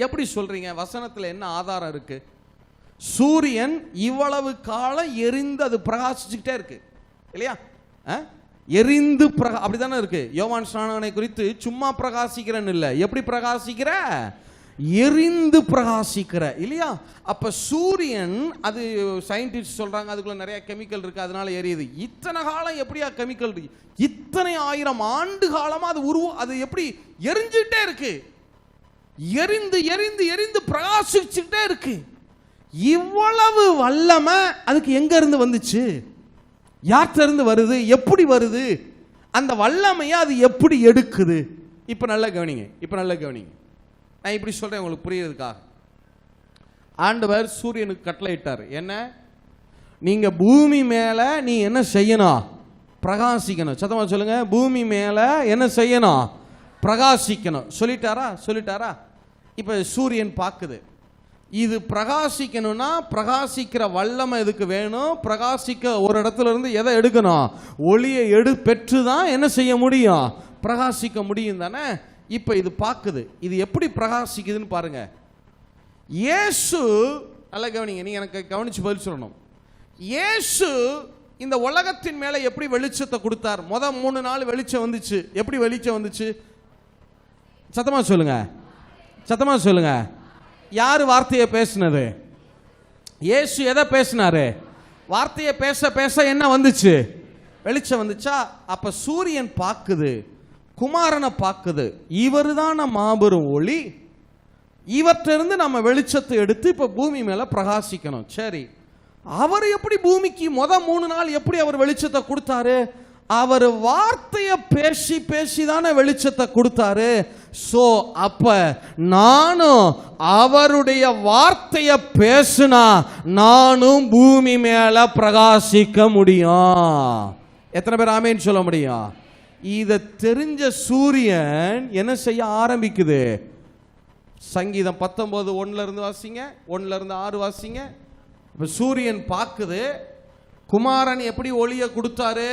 எப்படி சொல்றீங்க? வசனத்தில் என்ன ஆதாரம் இருக்கு? சூரியன் இவ்வளவு காலம் எரிந்து அது பிரகாசிச்சுக்கிட்டே இருக்கு இல்லையா? எரிந்து அப்படித்தானே இருக்கு. யோவான் ஸ்நானகனை குறித்து சும்மா பிரகாசிக்கிறேன்னு இல்லை, எப்படி பிரகாசிக்கிற? எரிந்து பிரகாசிக்கிற இல்லையா? அப்ப சூரியன், அது சயின்டிஸ்ட் சொல்றாங்க அதுக்குள்ள நிறைய கெமிக்கல் இருக்கு, அதனால எரியுது. இத்தனை காலம் எப்படியா கெமிக்கல் இருக்கு? இத்தனை 1000 ஆண்டு காலமா அது எப்படி எரிஞ்சுட்டே இருக்கு? எரிந்து எரிந்து எரிந்து பிரகாசிச்சுட்டே இருக்கு. இவ்வளவு வல்லமை அதுக்கு எங்க இருந்து வந்துச்சு? யார்கிட்ட இருந்து வருது? எப்படி வருது? அந்த வல்லமையை அது எப்படி எடுக்குது? இப்ப நல்லா கவனிங்க, நான் இப்படி சொல்றேன் உங்களுக்கு புரியறதுக்காக. ஆண்டவர் சூரியனுக்கு கட்டளையிட்டார், என்ன? நீங்க பூமி மேல நீ என்ன செய்யணும்? பிரகாசிக்கணும். சத்தமா சொல்லுங்க, பூமி மேல என்ன செய்யணும்? பிரகாசிக்கணும். சொல்லிட்டாரா? இப்ப சூரியன் பார்க்குது, இது பிரகாசிக்கணும்னா பிரகாசிக்கிற வல்லமை இதுக்கு வேணும். பிரகாசிக்க ஒரு இடத்துல இருந்து எதை எடுக்கணும்? ஒளியை பெற்றுதான் என்ன செய்ய முடியும்? பிரகாசிக்க முடியும் தானே. இப்ப இது பார்க்குது, இது எப்படி பிரகாசிக்குதுன்னு பாருங்க. இயேசு, நல்லா கவனிங்க, நீங்க எனக்கு கவனிச்சு பதில் சொல்லணும். இயேசு இந்த உலகத்தின் மேல எப்படி வெளிச்சத்தை கொடுத்தார்? 3 நாள் வெளிச்சம் வந்துச்சு. எப்படி வெளிச்சம் வந்துச்சு? சத்தமா சொல்லுங்க, சத்தமா சொல்லுங்க. யாரு வார்த்தையை பேசினது? இயேசு எதை பேசினாரு? வார்த்தையை பேச பேச என்ன வந்துச்சு? வெளிச்சம் வந்துச்சா? அப்ப சூரியன் பார்க்குது, குமாரனை பார்க்குது, இவர் தான் மாபெரும் ஒளி, இவற்றிலிருந்து நம்ம வெளிச்சத்தை எடுத்து இப்ப பூமி மேல பிரகாசிக்கணும். சரி, அவர் எப்படி பூமிக்கு 3 நாள் எப்படி அவர் வெளிச்சத்தை கொடுத்தாரு? அவர் வார்த்தையை பேசி பேசி தானே வெளிச்சத்தை கொடுத்தாரு. சோ அப்ப நானும் அவருடைய வார்த்தையை பேசினா நானும் பூமி மேல பிரகாசிக்க முடியும். எத்தனை பேர் ஆமேன்னு சொல்ல முடியும்? இத தெரிஞ்ச சூரியன் என்ன செய்ய ஆரம்பிக்குது? சங்கீதம் 19:1 இருந்து வாசிங்க, 1 இருந்து 6 வாசிங்க. சூரியன் பார்க்குது, குமாரன் எப்படி ஒளியை கொடுத்தாரு,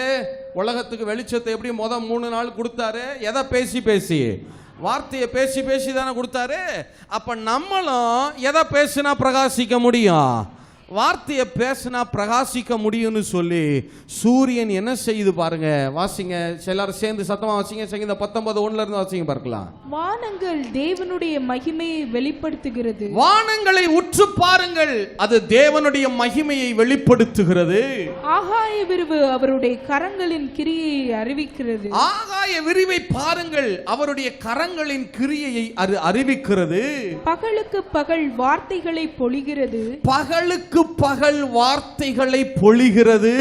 உலகத்துக்கு வெளிச்சத்தை எப்படி 3 நாள் கொடுத்தாரு? எதை பேசி பேசி? வார்த்தையை பேசி பேசி தானே கொடுத்தாரு. அப்ப நம்மளும் எதை பேசினா பிரகாசிக்க முடியும்? வார்த்தையை பேசினா பிரகாசிக்க முடியும்னு சொல்லி சூரியன் என்ன செய்யுது பாருங்க. வாசிங்க, எல்லாரும் சேர்ந்து சத்தமா வாசிங்க. சங்கீதம் 19:1 இருந்து வாசிங்க பார்க்கலாம். வானங்கள் தேவனுடைய மகிமையை வெளிப்படுத்துகிறது. வானங்களை உற்று பாருங்கள், அது தேவனுடைய மகிமையை வெளிப்படுத்துகிறது. ஆகாய விரிவு அவருடைய கரங்களின் கிரியையை அறிவிக்கிறது. ஆகாய விரிவை பாருங்கள், அவருடைய கரங்களின் கிரியையை அது அறிவிக்கிறது. பகலுக்கு பகல் வார்த்தைகளை பொழிகிறது. பகலுக்கு பகல் வார்த்தைகளை பொழிகிறது.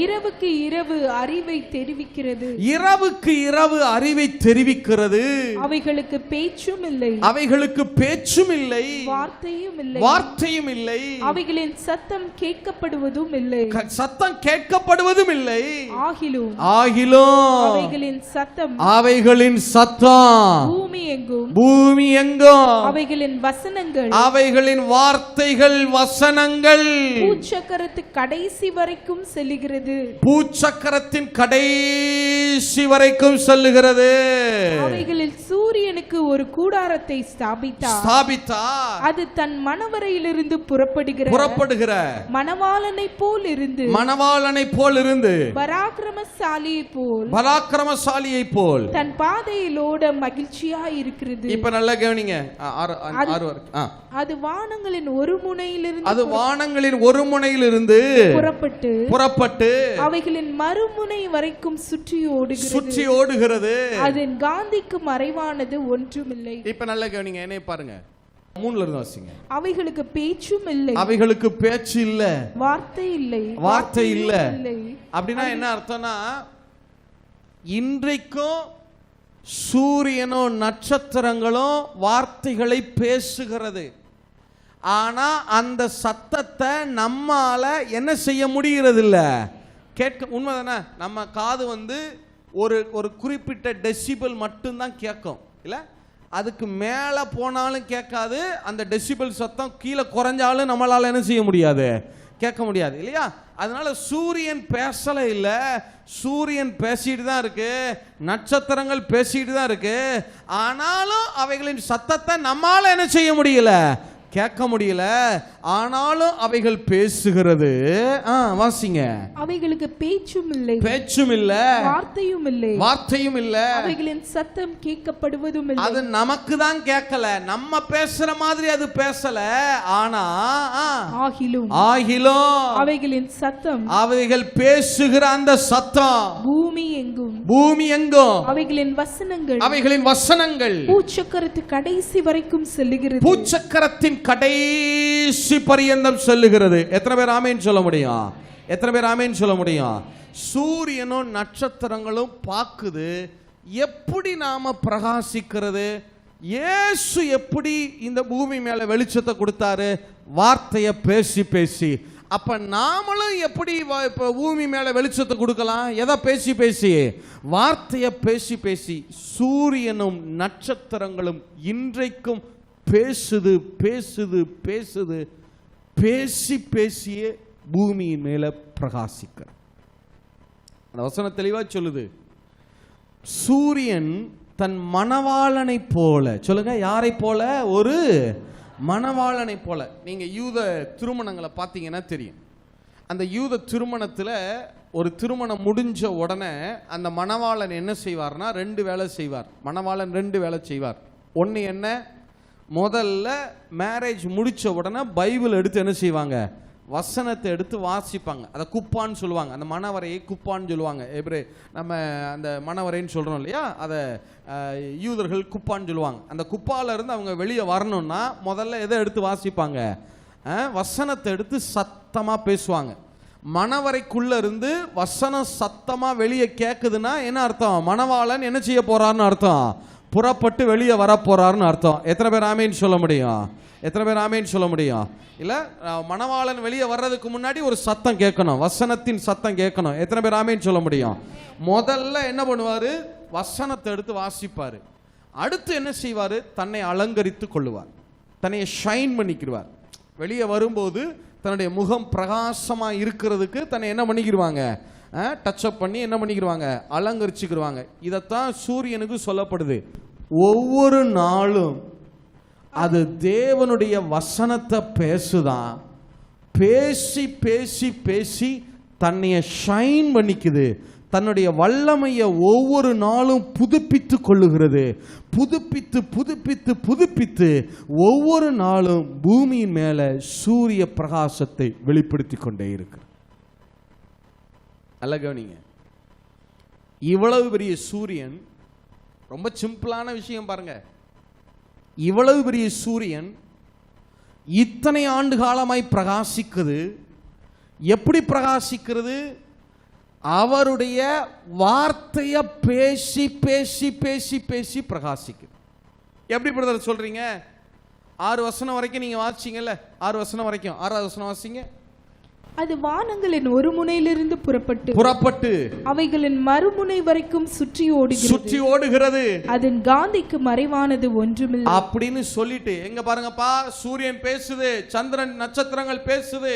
இரவுக்கு இரவு அறிவை தெரிவிக்கிறது. இரவுக்கு இரவு அறிவை தெரிவிக்கிறது. அவைகளுக்கு பேச்சும் இல்லை, அவைகளுக்கு பேச்சும் இல்லை, வார்த்தையும் இல்லை, வார்த்தையும் இல்லை. அவைகளின் சத்தம் கேட்கப்படுவதும் இல்லை, சத்தம் கேட்கப்படுவதும் இல்லை. ஆகிலும் அவைகளின் சத்தம், அவைகளின் சத்தம் பூமி எங்கும், பூமி எங்கும், அவைகளின் வசனங்கள், அவைகளின் வார்த்தைகள் வசனங்கள் பூச்சக்கரத்து கடைசி வரைக்கும் செல்லுகிறது. பூச்சக்கரத்தின் கடைசி வரைக்கும் செல்லுகிறது. அவைகளில் சூரியனுக்கு ஒரு கூடாரத்தை ஸ்தாபித்தார். அது தன் மணவரையிலிருந்து புறப்படுகிற மணவாளனை போல் இருந்து பராக்கிரமசாலியை போல் தன் பாதையிலோட மகிழ்ச்சியா இருக்கிறது. இப்ப நல்லா கவனிங்க. அது வானங்களின் ஒரு முனையிலிருந்து புறப்பட்டு அவைகளின் மறுமுனை வரைக்கும் சுற்றி ஓடுகிறது. அதன் காந்திக்கு மறைவானது ஒன்றுமில்லை. இப்ப நல்லா கவனிங்க, என்ன பாருங்க. 3 இருந்து வாசிங்க. அவைகளுக்கு பேச்சும் இல்லை, அவைகளுக்கு பேச்சு இல்ல, வார்த்தை இல்ல. அப்படின்னா என்ன அர்த்தம்னா, இன்றைக்கும் சூரியனும் நட்சத்திரங்களும் வார்த்தைகளை பேசுகிறது. ஆனா அந்த சத்தத்தை நம்மால என்ன செய்ய முடிகிறது இல்ல, கேட்க. உண்மைதானே? நம்ம காது ஒரு குறிப்பிட்ட டெசிபல் மட்டும்தான் கேட்கும் இல்ல, அதுக்கு மேல போனாலும் கேட்காது. அந்த டெசிபல் சத்தம் கீழே குறைஞ்சாலும் நம்மளால என்ன செய்ய முடியாது, கேட்க முடியாது இல்லையா? அதனால சூரியன் பேசல இல்ல, சூரியன் பேசிட்டு தான் இருக்கு, நட்சத்திரங்கள் பேசிட்டு தான் இருக்கு. ஆனாலும் அவைகளின் சத்தத்தை நம்மால என்ன செய்ய முடியல, கேட்க முடியல. ஆனாலும் அவைகள் பேசுகிறது. வாசிங்க. அவைகளுக்கு பேச்சும் இல்லை, வார்த்தையும் இல்லை, அவைகளின் சத்தம் கேட்கப்படுவதும் இல்லை. அது நமக்கு தான் கேட்கல, நம்ம பேசுற மாதிரி அது பேசல. ஆனா ஆகிலும் அவைகளின் சத்தம், அவைகள் பேசுகிற அந்த சத்தம் பூமி எங்கும், அவைகளின் வசனங்கள் பூச்சக்கரத்து கடைசி வரைக்கும் செல்லுகிறது. பூச்சக்கரத்தின் கடைசி பரியந்தம் செல்லுகிறது. எத்தனை பேர் ஆமேன்னு சொல்ல முடியும்? எத்தனை பேர் ஆமேன்னு சொல்ல முடியும்? சூரியனும் நட்சத்திரங்களும் பார்க்குது. எப்படி நாம பிரகாசிக்கிறது? இயேசு எப்படி இந்த பூமி மேல வெளிச்சத்தை கொடுத்தாரு? வார்த்தையை பேசி பேசி. அப்ப நாமளும் எப்படி பூமி மேல வெளிச்சத்தை கொடுக்கலாம்? எதை பேசி பேசி? வார்த்தையை பேசி பேசி. சூரியனும் நட்சத்திரங்களும் இன்றைக்கும் பேசுது பேசுது பேசுது, பேசி பேசியே பூமியின் மேல பிரகாசிக்கிற அந்த வசனம் தெளிவா சொல்லுது. சூரியன் தன் மணவாளனை போல, சொல்லுங்க யாரை போல? ஒரு மணவாளனை போல. நீங்க யூத திருமணங்களை பார்த்தீங்கன்னா தெரியும். அந்த யூத திருமணத்தில் ஒரு திருமணம் முடிஞ்ச உடனே அந்த மணவாளன் என்ன செய்வார்னா 2 வேலை செய்வார். மணவாளன் 2 வேலை செய்வார். ஒன்று என்ன, முதல்ல மேரேஜ் முடிச்ச உடனே பைபிள் எடுத்து என்ன செய்வாங்க, வசனத்தை எடுத்து வாசிப்பாங்க. அதை குப்பான்னு சொல்லுவாங்க. அந்த மணவரையை குப்பான்னு சொல்லுவாங்க. எப்படி நம்ம அந்த மணவரைன்னு சொல்கிறோம் இல்லையா, அதை யூதர்கள் குப்பான்னு சொல்லுவாங்க. அந்த குப்பால இருந்து அவங்க வெளியே வரணும்னா முதல்ல எதை எடுத்து வாசிப்பாங்க, வசனத்தை எடுத்து சத்தமாக பேசுவாங்க. மணவரைக்குள்ள இருந்து வசனம் சத்தமா வெளியே கேட்குதுன்னா என்ன அர்த்தம்? மணவாளன் என்ன செய்ய போறாருன்னு அர்த்தம், புறப்பட்டு வெளியே வர போறாருன்னு அர்த்தம். எத்தனை பேர் ஆமேன்னு சொல்ல முடியும்? எத்தனை பேர் ஆமேன்னு சொல்ல முடியும்? இல்ல, மணவாளன் வெளியே வர்றதுக்கு முன்னாடி ஒரு சத்தம் கேட்கணும், வசனத்தின் சத்தம் கேட்கணும். எத்தனை பேர் ஆமேன்னு சொல்ல முடியும்? முதல்ல என்ன பண்ணுவாரு, வசனத்தை எடுத்து வாசிப்பாரு. அடுத்து என்ன செய்வாரு, தன்னை அலங்கரித்து கொள்ளுவார், தன்னை ஷைன் பண்ணிக்கிடுவார். வெளியே வரும்போது தன்னுடைய முகம் பிரகாசமாக இருக்கிறதுக்கு தன்னை என்ன பண்ணிக்கிடுவாங்க, டச்சப் பண்ணி என்ன பண்ணிக்கிடுவாங்க, அலங்கரிச்சுக்கிடுவாங்க. இதைத்தான் சூரியனுக்கு சொல்லப்படுது. ஒவ்வொரு நாளும் அது தேவனுடைய வசனத்தை பேசுதான், பேசி பேசி பேசி தன்னைய ஷைன் பண்ணிக்குது. தன்னுடைய வல்லமையை ஒவ்வொரு நாளும் புதுப்பித்து கொள்ளுகிறது. புதுப்பித்து புதுப்பித்து புதுப்பித்து ஒவ்வொரு நாளும் பூமியின் மேல சூரிய பிரகாசத்தை வெளிப்படுத்தி கொண்டே இருக்கு. நல்ல கவனிங்க, இவ்வளவு பெரிய சூரியன், ரொம்ப சிம்பிளான விஷயம் பாருங்க, இவ்வளவு பெரிய சூரியன் இத்தனை ஆண்டு காலமாய் பிரகாசிக்குது. எப்படி பிரகாசிக்கிறது? அவருடைய வார்த்தையை பேசி பேசி பேசி பேசி பிரகாசிக்குது. எப்படி பிரதர் சொல்றீங்க? 6 வசனம் வரைக்கும் நீங்க வாசிச்சீங்கல்ல, 6 வசனம் வரைக்கும், 6வது வசனம் வாசிங்க. அது வானங்களின் ஒரு முனையிலிருந்து புறப்பட்டு அவைகளின் மறுமுனை வரைக்கும் சுற்றி ஓடுகிறது. அதன் காந்திக்கு மறைவானது ஒன்றுமில்லை அப்படின்னு சொல்லிட்டு எங்க பாருங்கப்பா, சூரியன் பேசுது, சந்திரன் நட்சத்திரங்கள் பேசுது,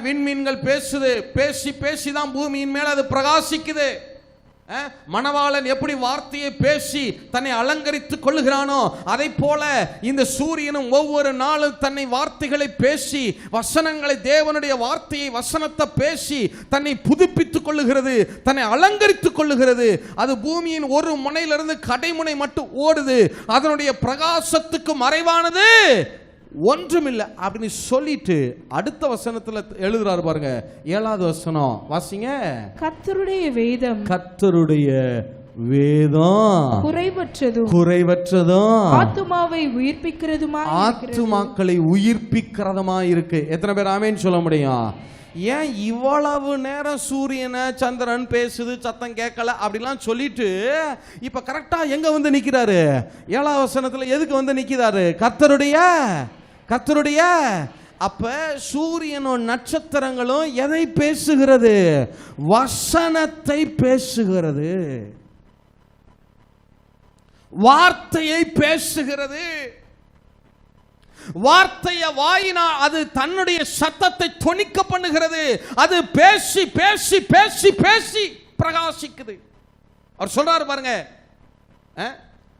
விண்மீன்கள் பேசுது. பேசி பேசி தான் பூமியின் மேல அது பிரகாசிக்குது. மணவாளன் எப்படி வார்த்தையை பேசி தன்னை அலங்கரித்துக் கொள்ளுகிறானோ அதை போல இந்த சூரியனும் ஒவ்வொரு நாளும் தன்னை வார்த்தைகளை பேசி, வசனங்களை, தேவனுடைய வார்த்தையை, வசனத்தை பேசி தன்னை புதுப்பித்துக் கொள்ளுகிறது, தன்னை அலங்கரித்துக் கொள்ளுகிறது. அது பூமியின் ஒரு முனையிலிருந்து கடைமுனை மட்டும் ஓடுது. அதனுடைய பிரகாசத்துக்கு மறைவானது ஒன்றுமில்லை அப்படின்னு சொல்லிட்டு அடுத்த வசனத்துல எழுதுறாரு பாருங்க, 7வது வசனம் வாசிங்க. கர்த்தருடைய வேதம் குறைவற்றதும் ஆத்துமாவை ஆத்துமாக்களை உயிர்ப்பிக்கிறதுமா இருக்கு. எத்தனை பேர் ஆமேன்னு சொல்ல முடியும்? ஏன் இவ்வளவு நேரம் சூரியனை சந்திரன் பேசுது, சத்தம் கேட்கல அப்படிலாம் சொல்லிட்டு இப்ப கரெக்டா எங்க வந்து நிக்கிறாரு? 7வது வசனத்துல எதுக்கு வந்து நிக்கிறாரு? கர்த்தருடைய. அப்ப சூரியனும் நட்சத்திரங்களும் எதை பேசுகிறது? வசனத்தை பேசுகிறது, வார்த்தையை பேசுகிறது. வார்த்தைய வாயினா அது தன்னுடைய சத்தத்தை தொனிக்க பண்ணுகிறது. அது பேசி பேசி பேசி பேசி பிரகாசிக்குது. அவர் சொல்றாரு பாருங்க,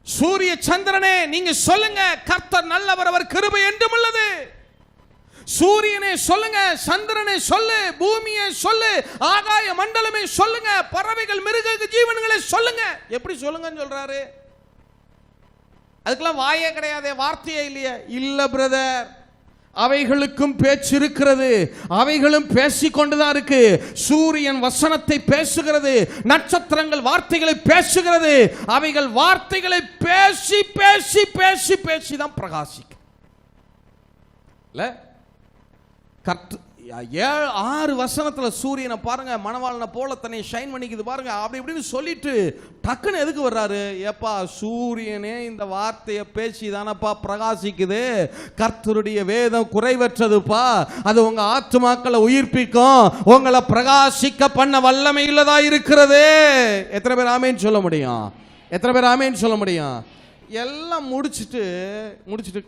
சூரிய சந்திரனே நீங்க சொல்லுங்க, கர்த்தர் நல்லவர், அவர் கிருபை என்றும் உள்ளது. சூரியனே சொல்லுங்க, சந்திரனே சொல்லு, பூமியே சொல்லு, ஆகாய மண்டலமே சொல்லுங்க, பறவைகள், மிருக ஜீவன்களே சொல்லுங்க. எப்படி சொல்லுங்கன்னு சொல்றாரு? அதுக்கெல்லாம் வாயே கிடையாது, வார்த்தையே இல்லையே. இல்ல பிரதர், அவைகளுக்கும் பேச்சு இருக்கிறது, அவைகளும் பேசிக்கொண்டுதான் இருக்கு. சூரியன் வசனத்தை பேசுகிறது, நட்சத்திரங்கள் வார்த்தைகளை பேசுகிறது. அவைகள் வார்த்தைகளை பேசி பேசி பேசி பேசி தான் பிரகாசிக்கும். 6 வசனத்துல சூரியனை பாருங்க, மணவாளனை போல தன்னை ஷைன் பண்ணிக்குது பாருங்க. அப்படி இப்படின்னு சொல்லிட்டு டக்குன்னு எதுக்கு வர்றாரு? ஏப்பா சூரியனே இந்த வார்த்தையை பேசி தானப்பா பிரகாசிக்குது. கர்த்தருடைய வேதம் குறைவற்றதுப்பா, அது உங்க ஆத்துமாக்களை உயிர்ப்பிக்கும், உங்களை பிரகாசிக்க பண்ண வல்லமையுள்ளதா இருக்கிறது. எத்தனை பேர் ஆமேன்னு சொல்ல முடியும்? எத்தனை பேர் ஆமேன்னு சொல்ல முடியும்? எல்லாம் முடிச்சுட்டு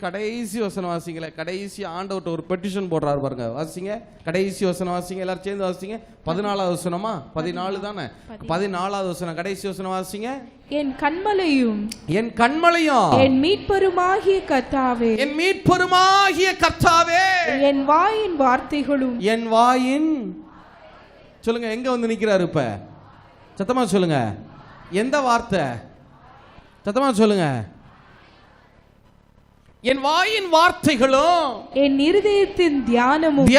கடைசி வசனம் வாசிங்களேன். கடைசி ஆண்டவர்கிட்ட ஒரு பெட்டிஷன் போடுறாரு பாருங்க. வாசிங்க, கடைசி வசனம் வாசிங்க, எல்லாரும் சேர்ந்து வாசிங்க. 14வது வசனமா? 14 தானே? 14வது வசனம், கடைசி வசனம் வாசிங்க. என் கண்மலையும் என் மீட்பருமாகிய கர்த்தாவே, என் வாயின் வார்த்தைகளும் சொல்லுங்க, எங்க வந்து நிக்கிறாரு இப்ப? சத்தமா சொல்லுங்க, எந்த வார்த்தை? சத்தமா சொல்லுங்க. என் வாயின் வார்த்தைகளும் என் இருதயத்தின் தியானமும்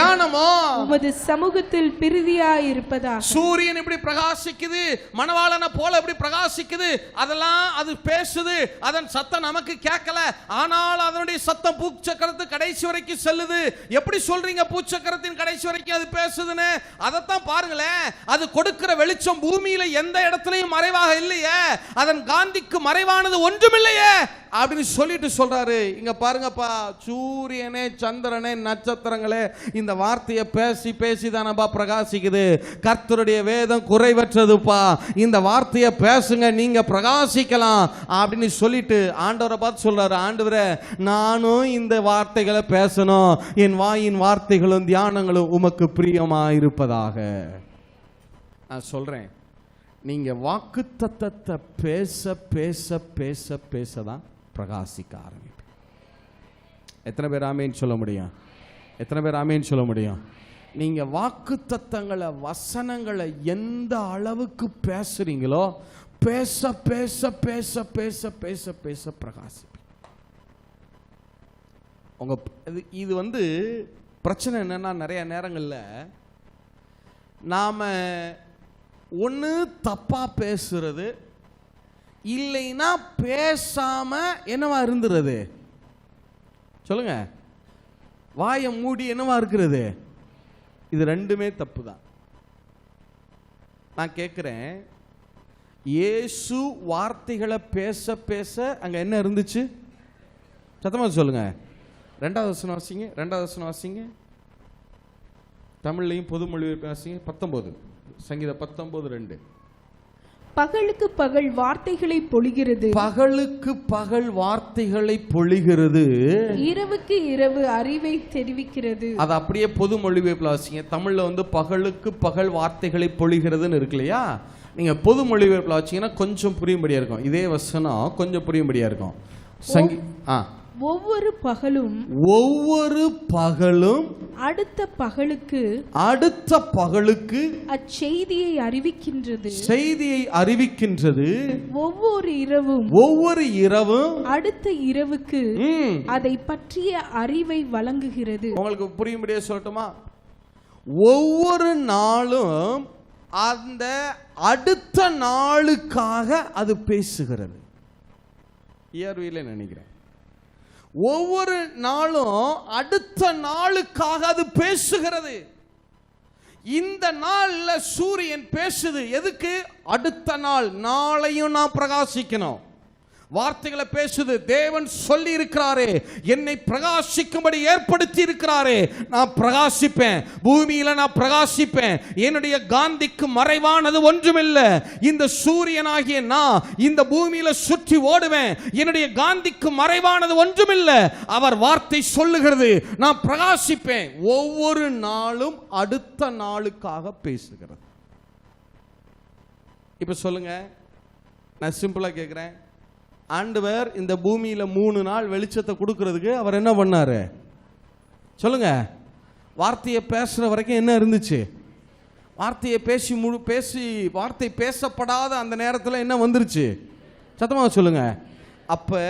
உமது சமூகத்தில் பிரீதியாயிருப்பதாக. சூரியன் இப்படி பிரகாசிக்குது, மணவாளனை போல இப்படி பிரகாசிக்குது, அதெல்லாம் அது பேசுது. அதன் சத்தம் நமக்கு கேட்கல, ஆனால் அதனுடைய சத்தம் பூச்சக்கரத்து கடைசி வரைக்கும் செல்லுது. எப்படி சொல்றீங்க பூச்சக்கரத்தின் கடைசி வரைக்கும் அது பேசுதுன்னு? அதைத்தான் பாருங்களேன். அது கொடுக்கிற வெளிச்சம் பூமியில எந்த இடத்துலயும் மறைவாக இல்லையே, அதன் காந்திக்கு மறைவானது ஒன்றுமில்லையே அப்படின்னு சொல்லிட்டு சொல்றாரு. இங்க பாருங்கப்பா, சூரியனே, சந்திரனே, நட்சத்திரங்களே இந்த வார்த்தையை பேசி பேசி தானப்பா பிரகாசிக்குது. கர்த்தருடைய வேதம் குறைவற்றதுப்பா, இந்த வார்த்தையை பேசுங்க, நீங்க பிரகாசிக்கலாம் அப்படின்னு சொல்லிட்டு ஆண்டவரை பார்த்து சொல்றாரு, ஆண்டவரே நானும் இந்த வார்த்தைகளை பேசணும், என் வாயின் வார்த்தைகளும் தியானங்களும் உமக்கு பிரியமா இருப்பதாக. நான் சொல்றேன், நீங்க வாக்குத்தத்தத்தை பேச பேச பேச பேசதான் பிரகாசிக்க ஆரம்பிப்பீங்க. எத்தனை பேர் ஆமேன்னு சொல்ல முடியும்? எத்தனை பேர் ஆமேன்னு சொல்ல முடியும்? நீங்க வாக்குத்தத்தங்களை, வசனங்களை எந்த அளவுக்கு பேசுறீங்களோ பேச பேச பேச பேச பேச பேச பிரகாசிப்பீங்க. உங்க இது வந்து பிரச்சனை என்னன்னா, நிறைய நேரங்கள்ல நாம ஒன்று தப்பா பேசுறது, இல்லைன்னா பேசாம என்னவா இருந்துறது? சொல்லுங்க, வாயை மூடி என்னவா இருக்கிறது? இது ரெண்டுமே தப்பு தான். நான் கேட்கிறேன், இயேசு வார்த்தைகளை பேச பேச அங்க என்ன இருந்துச்சு? சத்தமா சொல்லுங்க. 2வது வசனம் வாசிங்க. 2வது வசனம் வாசிங்க. தமிழ்லையும் பொது மொழி வாசிங்க. 19 சங்கீதம் 19:2. பகலுக்கு பகல் வார்த்தைகளை பொழிகிறது, பகலுக்கு பகல் வார்த்தைகளை பொழிகிறது, இரவுக்கு இரவு அறிவை தெரிவிக்கிறது. அது அப்படியே பொது மொழிபெயர்ப்புல வாசிங்க. தமிழ்ல வந்து பகலுக்கு பகல் வார்த்தைகளை பொழிகிறதுன்னு இருக்கு இல்லையா? நீங்க பொது மொழிபெயர்ப்புல வாசிங்கன்னா கொஞ்சம் புரியும்படியா இருக்கும். இதே வசனம் கொஞ்சம் புரியும்படியா இருக்கும். ஒவ்வொரு பகலும் அடுத்த பகலுக்கு அச்செய்தியை அறிவிக்கின்றது. ஒவ்வொரு இரவும் அடுத்த இரவுக்கு அதை பற்றிய அறிவை வழங்குகிறது. உங்களுக்கு புரியும்படியா சொல்லட்டுமா? ஒவ்வொரு நாளும் அந்த அடுத்த நாளுக்காக அது பேசுகிறது. இயற்கையில நினைக்கிறேன், ஒவ்வொரு நாளும் அடுத்த நாளுக்காக அது பேசுகிறது. இந்த நாள்ல சூரியன் பேசுது. எதுக்கு? அடுத்த நாள், நாளையும் நான் பிரகாசிக்கணும். வார்த்தைகளை பேசுது. தேவன் சொல்லி இருக்கிறாரே, என்னை பிரகாசிக்கும்படி ஏற்படுத்தி இருக்கிறாரே, நான் பிரகாசிப்பேன், பூமியில நான் பிரகாசிப்பேன். என்னுடைய காந்திக்கு மறைவானது ஒன்றுமில்லை. இந்த சூரியனாகிய நான் இந்த பூமியில சுற்றி ஓடுவேன். என்னுடைய காந்திக்கு மறைவானது ஒன்றுமில்லை. அவர் வார்த்தை சொல்லுகிறது, நான் பிரகாசிப்பேன். ஒவ்வொரு நாளும் அடுத்த நாளுக்காக பேசுகிறது. இப்ப சொல்லுங்க, நான் சிம்பிளா கேட்கிறேன், ஆண்டவர் இந்த பூமியில 3 நாள் வெளிச்சத்தை கொடுக்கிறதுக்கு அவர் என்ன பண்ணாரு? சொல்லுங்க. வார்த்தையை பேசுற வரைக்கும் என்ன இருந்துச்சு? வார்த்தையை பேசி வார்த்தை பேசப்படாத அந்த நேரத்தில் என்ன வந்துருச்சு? சத்தமாக சொல்லுங்க. அப்ப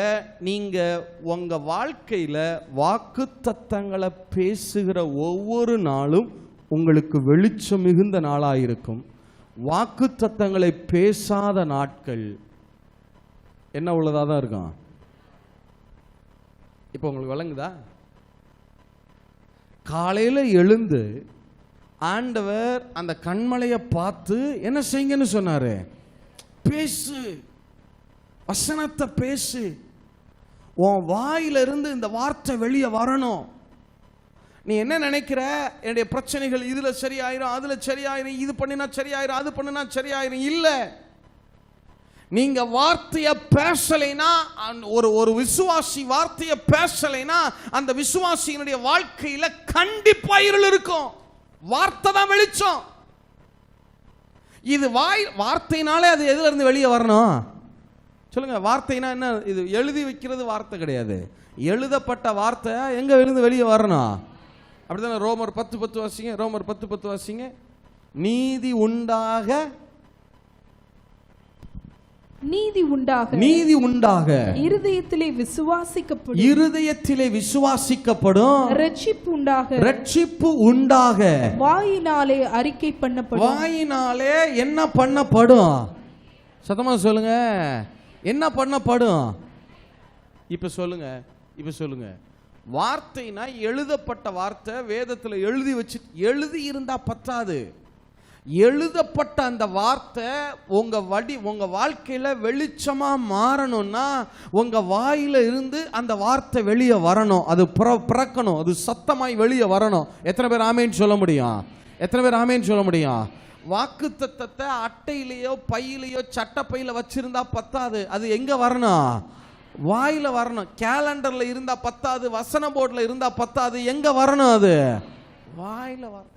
நீங்க உங்க வாழ்க்கையில வாக்குத்தத்தங்களை பேசுகிற ஒவ்வொரு நாளும் உங்களுக்கு வெளிச்சம் மிகுந்த நாளாயிருக்கும். வாக்குத்தத்தங்களை பேசாத நாட்கள் என்ன உள்ளதா தான் இருக்கும். இப்போ உங்களுக்கு விளங்குதா? காலையில் எழுந்து ஆண்டவர் அந்த கண்மலையை பார்த்து என்ன செய்யுங்கன்னு சொன்னாரு? பேசு, வசனத்தை பேசு, உன் வாயிலிருந்து இந்த வார்த்தை வெளியே வரணும். நீ என்ன நினைக்கிற? என்னுடைய பிரச்சனைகள் இதுல சரியாயிரும், அதுல சரியாயிரும், இது பண்ணினா சரியாயிரும், அது பண்ணினா சரியாயிரும். இல்லை, நீங்க வார்த்தைய பேசலைனா, ஒரு விசுவாசி வார்த்தைய பேசலைனா அந்த விசுவாசியினுடைய வாழ்க்கையில கண்டிப்பா இருள் இருக்கும். வார்த்தை தான் வெளிச்சம். இது வார்த்தையினாலே அது எதுல இருந்து வெளியே வரணும் சொல்லுங்க? வார்த்தைனா என்ன? இது எழுதி வைக்கிறது வார்த்தை கிடையாது. எழுதப்பட்ட வார்த்தை எங்க இருந்து வெளியே வரணும்? அப்படித்தானே? ரோமர் 10:10 வாசிங்க. ரோமர் 10:10 வாசிங்க. நீதி உண்டாக, நீதி உண்டாக, நீதி உண்டாக இருதயத்திலே விசுவாசிக்கப்படும், இருதயத்திலே விசுவாசிக்கப்படும், ரட்சிப்பு உண்டாக, ரட்சிப்பு உண்டாக வாயினாலே அறிக்கை பண்ணப்படும். வாயினாலே என்ன பண்ணப்படும்? சத்தமா சொல்லுங்க. என்ன பண்ணப்படும்? இப்ப சொல்லுங்க, இப்ப சொல்லுங்க. வார்த்தைனா எழுதப்பட்ட வார்த்தை, வேதத்துல எழுதி வச்சு, எழுதி இருந்தா பத்தாது. எழுதப்பட்ட அந்த வார்த்தை உங்க வாழ்க்கையில வெளிச்சமா மாறணும்னா உங்க வாயில இருந்து அந்த வார்த்தை வெளியே வரணும். அது பிறக்கணும். அது சத்தமாய் வெளியே வரணும். எத்தனை பேர் ஆமேன்னு சொல்ல முடியும்? எத்தனை பேர் ஆமேன்னு சொல்ல முடியும்? வாக்குத்தத்தத்தை அட்டையிலேயோ பையிலேயோ சட்டப்பையில வச்சிருந்தா பத்தாது. அது எங்க வரணும்? வாயில வரணும். கேலண்டர்ல இருந்தா பத்தாது. வசன போர்டுல இருந்தா பத்தாது. எங்க வரணும்? அது வாயில வரணும்.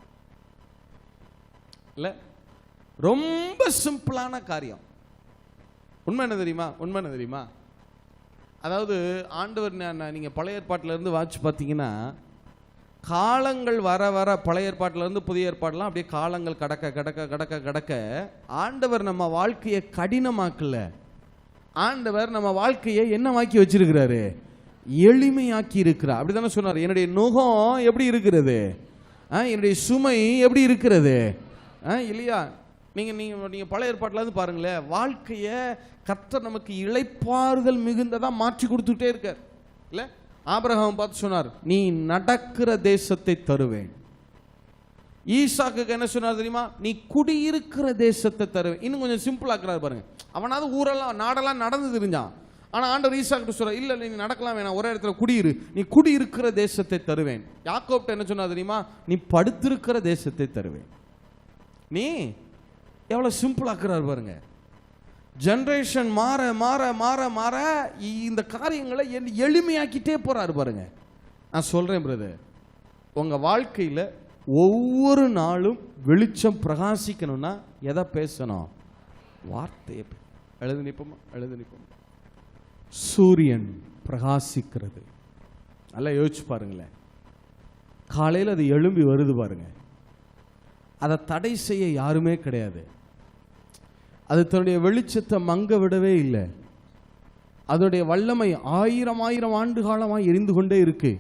இல்ல, ரொம்ப சிம்பிளான காரியம். உண்மை என்ன தெரியுமா? உண்மை என்ன தெரியுமா? அதாவது ஆண்டவர், நீங்க பழைய ஏற்பாட்டில இருந்து வாட்சி பார்த்தீங்கன்னா, காலங்கள் வர வர பழைய ஏற்பாட்டில இருந்து புதிய ஏற்பாடுலாம் அப்படியே காலங்கள் கடக்க கடக்க கடக்க கடக்க ஆண்டவர் நம்ம வாழ்க்கையை கடினமாக்கல. ஆண்டவர் நம்ம வாழ்க்கையை என்னமாக்கி வச்சிருக்கிறாரு? எளிமையாக்கி இருக்கிறார். அப்படிதானே சொன்னார். என்னுடைய நுகம் எப்படி இருக்கிறது? என்னுடைய சுமை எப்படி இருக்கிறது? இல்லையா? நீங்க பழைய ஏற்பாட்டில இருந்து பாருங்களேன். வாழ்க்கையை கர்த்தர் நமக்கு இளைப்பாறுதல் மிகுந்ததா மாற்றி கொடுத்துட்டே இருக்கார். இல்ல, ஆபிரகாம் பார்த்து சொன்னார், நீ நடக்கிற தேசத்தை தருவேன். ஈசாக்கு என்ன சொன்னார் தெரியுமா? நீ குடியிருக்கிற தேசத்தை தருவேன். இன்னும் கொஞ்சம் சிம்பிள் ஆக்குறாரு பாருங்க. அவனாவது ஊரெல்லாம் நாடெல்லாம் நடந்து தெரிஞ்சான். ஆனா ஆண்டவர் ஈசாக்கிட்ட சொல்ற, இல்ல நீ நடக்கலாம் வேணாம், ஒரே இடத்துல குடியிரு, நீ குடியிருக்கிற தேசத்தை தருவேன். யாக்கோப்ட்ட என்ன சொன்னா தெரியுமா? நீ படுத்திருக்கிற தேசத்தை தருவேன். நீ எவ்வளவு சிம்பிள் ஆக்குறாரு பாருங்க. ஜெனரேஷன் மாற மாற மாற மாற இந்த காரியங்களை எளிமையாக்கிட்டே போறாரு பாருங்க. நான் சொல்றேன் பிரதர், உங்க வாழ்க்கையில ஒவ்வொரு நாளும் வெளிச்சம் பிரகாசிக்கணும்னா எதை பேசணும்? வார்த்தையை. எழுது நிப்போமா? எழுது நிப்போமா? சூரியன் பிரகாசிக்கிறது. நல்லா யோசிச்சு பாருங்களேன். காலையில் அது எழும்பி வருது பாருங்க. அதை தடை செய்ய யாருமே கிடையாது. அது தன்னுடைய வெளிச்சத்தை மங்க விடவே இல்லை. அதனுடைய வல்லமை 1000 ஆண்டு காலமாக எரிந்து கொண்டே இருக்கு.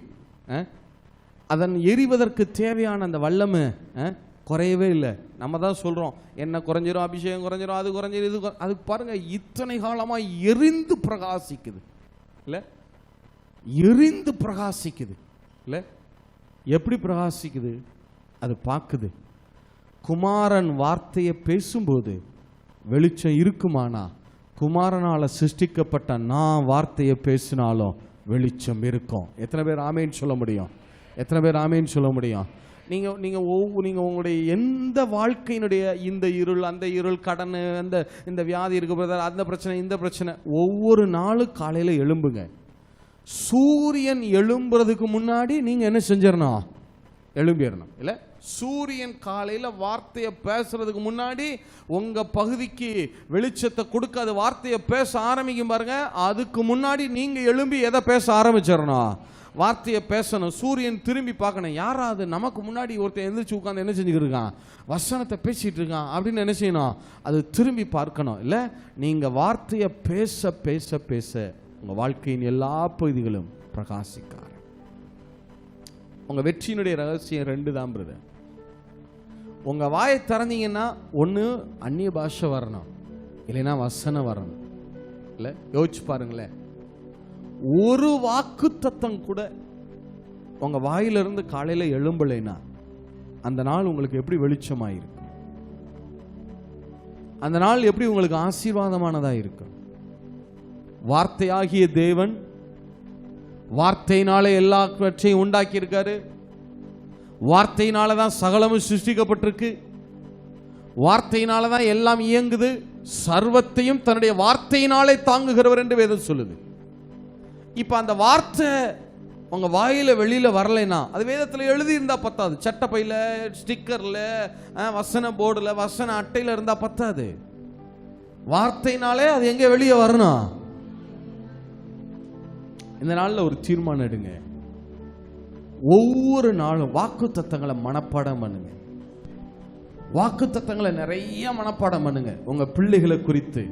அதன் எரிவதற்கு தேவையான அந்த வல்லமை குறையவே இல்லை. நம்ம தான் சொல்றோம், என்ன குறைஞ்சிரும், அபிஷேகம் குறைஞ்சிரும், அது குறைஞ்சிரும், இது அதுக்கு பாருங்க இத்தனை காலமா எரிந்து பிரகாசிக்குது. இல்ல, எரிந்து பிரகாசிக்குது. இல்ல, எப்படி பிரகாசிக்குது? அது பார்க்குது. குமாரன் வார்த்தையை பேசும்போது வெளிச்சம் இருக்குமானா, குமாரனால சிருஷ்டிக்கப்பட்ட நான் வார்த்தையை பேசினாலும் வெளிச்சம் இருக்கும். எத்தனை பேர் ஆமேன்னு சொல்ல முடியும்? எத்தனை பேர் ஆமேன்னு சொல்ல முடியும்? நீங்க உங்களுடைய எந்த வாழ்க்கையினுடைய இந்த இருள், அந்த இருள், கடன், இந்த வியாதி இருக்கு, அந்த பிரச்சனை, இந்த பிரச்சனை, ஒவ்வொரு நாளும் காலையில எழும்புங்க. சூரியன் எழும்புறதுக்கு முன்னாடி நீங்க என்ன செஞ்சிடணும்? எழும்பிடணும். இல்ல, சூரியன் காலையில வார்த்தையை பேசுறதுக்கு முன்னாடி உங்க பகுதிக்கு வெளிச்சத்தை கொடுக்காத வார்த்தையை பேச ஆரம்பிக்கும் பாருங்க. அதுக்கு முன்னாடி நீங்க எழும்பி எதை பேச ஆரம்பிச்சிடணும்? வார்த்தையை பேசணும். சூரியன் திரும்பி பார்க்கணும், யாராவது நமக்கு முன்னாடி ஒருத்தர் எந்திரிச்சு உட்காந்து என்ன செஞ்சுக்கிட்டு இருக்கான்? வசனத்தை பேசிட்டு இருக்கான் அப்படின்னு என்ன செய்யணும்? அது திரும்பி பார்க்கணும். இல்ல, நீங்க வார்த்தையை பேச பேச பேச உங்க வாழ்க்கையின் எல்லா பகுதிகளும் பிரகாசிக்க. உங்க வெற்றியினுடைய ரகசியம் 2 தான் பிரதர். உங்க வாயை திறந்தீங்கன்னா ஒன்று அந்நிய பாஷை வரணும், இல்லைன்னா வசனம் வரணும். இல்ல, யோசிச்சு பாருங்களேன். ஒரு வாக்கு தத்தம் கூட உங்க வாயிலிருந்து காலையில எழும்பலைன்னா அந்த நாள் உங்களுக்கு எப்படி வெளிச்சமாயிருக்கும்? அந்த நாள் எப்படி உங்களுக்கு ஆசீர்வாதமானதா இருக்கும்? வார்த்தையாகிய தேவன் வார்த்தையினாலே எல்லாவற்றையும் உண்டாக்கி இருக்காரு. வார்த்தையினால தான் சகலமும் சிருஷ்டிக்கப்பட்டிருக்கு. வார்த்தையினால தான் எல்லாம் இயங்குது. சர்வத்தையும் தன்னுடைய வார்த்தையினாலே தாங்குகிறவர் என்று வேதம் சொல்லுது. இப்ப அந்த வார்த்தை உங்க வாயில வெளியில வரலைன்னா அது வேதத்துல எழுதி இருந்தா பத்தாது. சட்டப்பையில, ஸ்டிக்கர்ல, வசன போர்டுல, வசன அட்டையில இருந்தா பத்தாது. வார்த்தையினாலே அது எங்க வெளியே வரணும். இந்த நாள்ல ஒரு தீர்மானம் எடுங்க. ஒவ்வொரு நாளும் வாக்கு தத்தங்களை மனப்பாடம் பண்ணுங்க. வாக்கு தத்தங்களை நிறைய மனப்பாடம் பண்ணுங்க. உங்க பிள்ளைகளை குறித்து,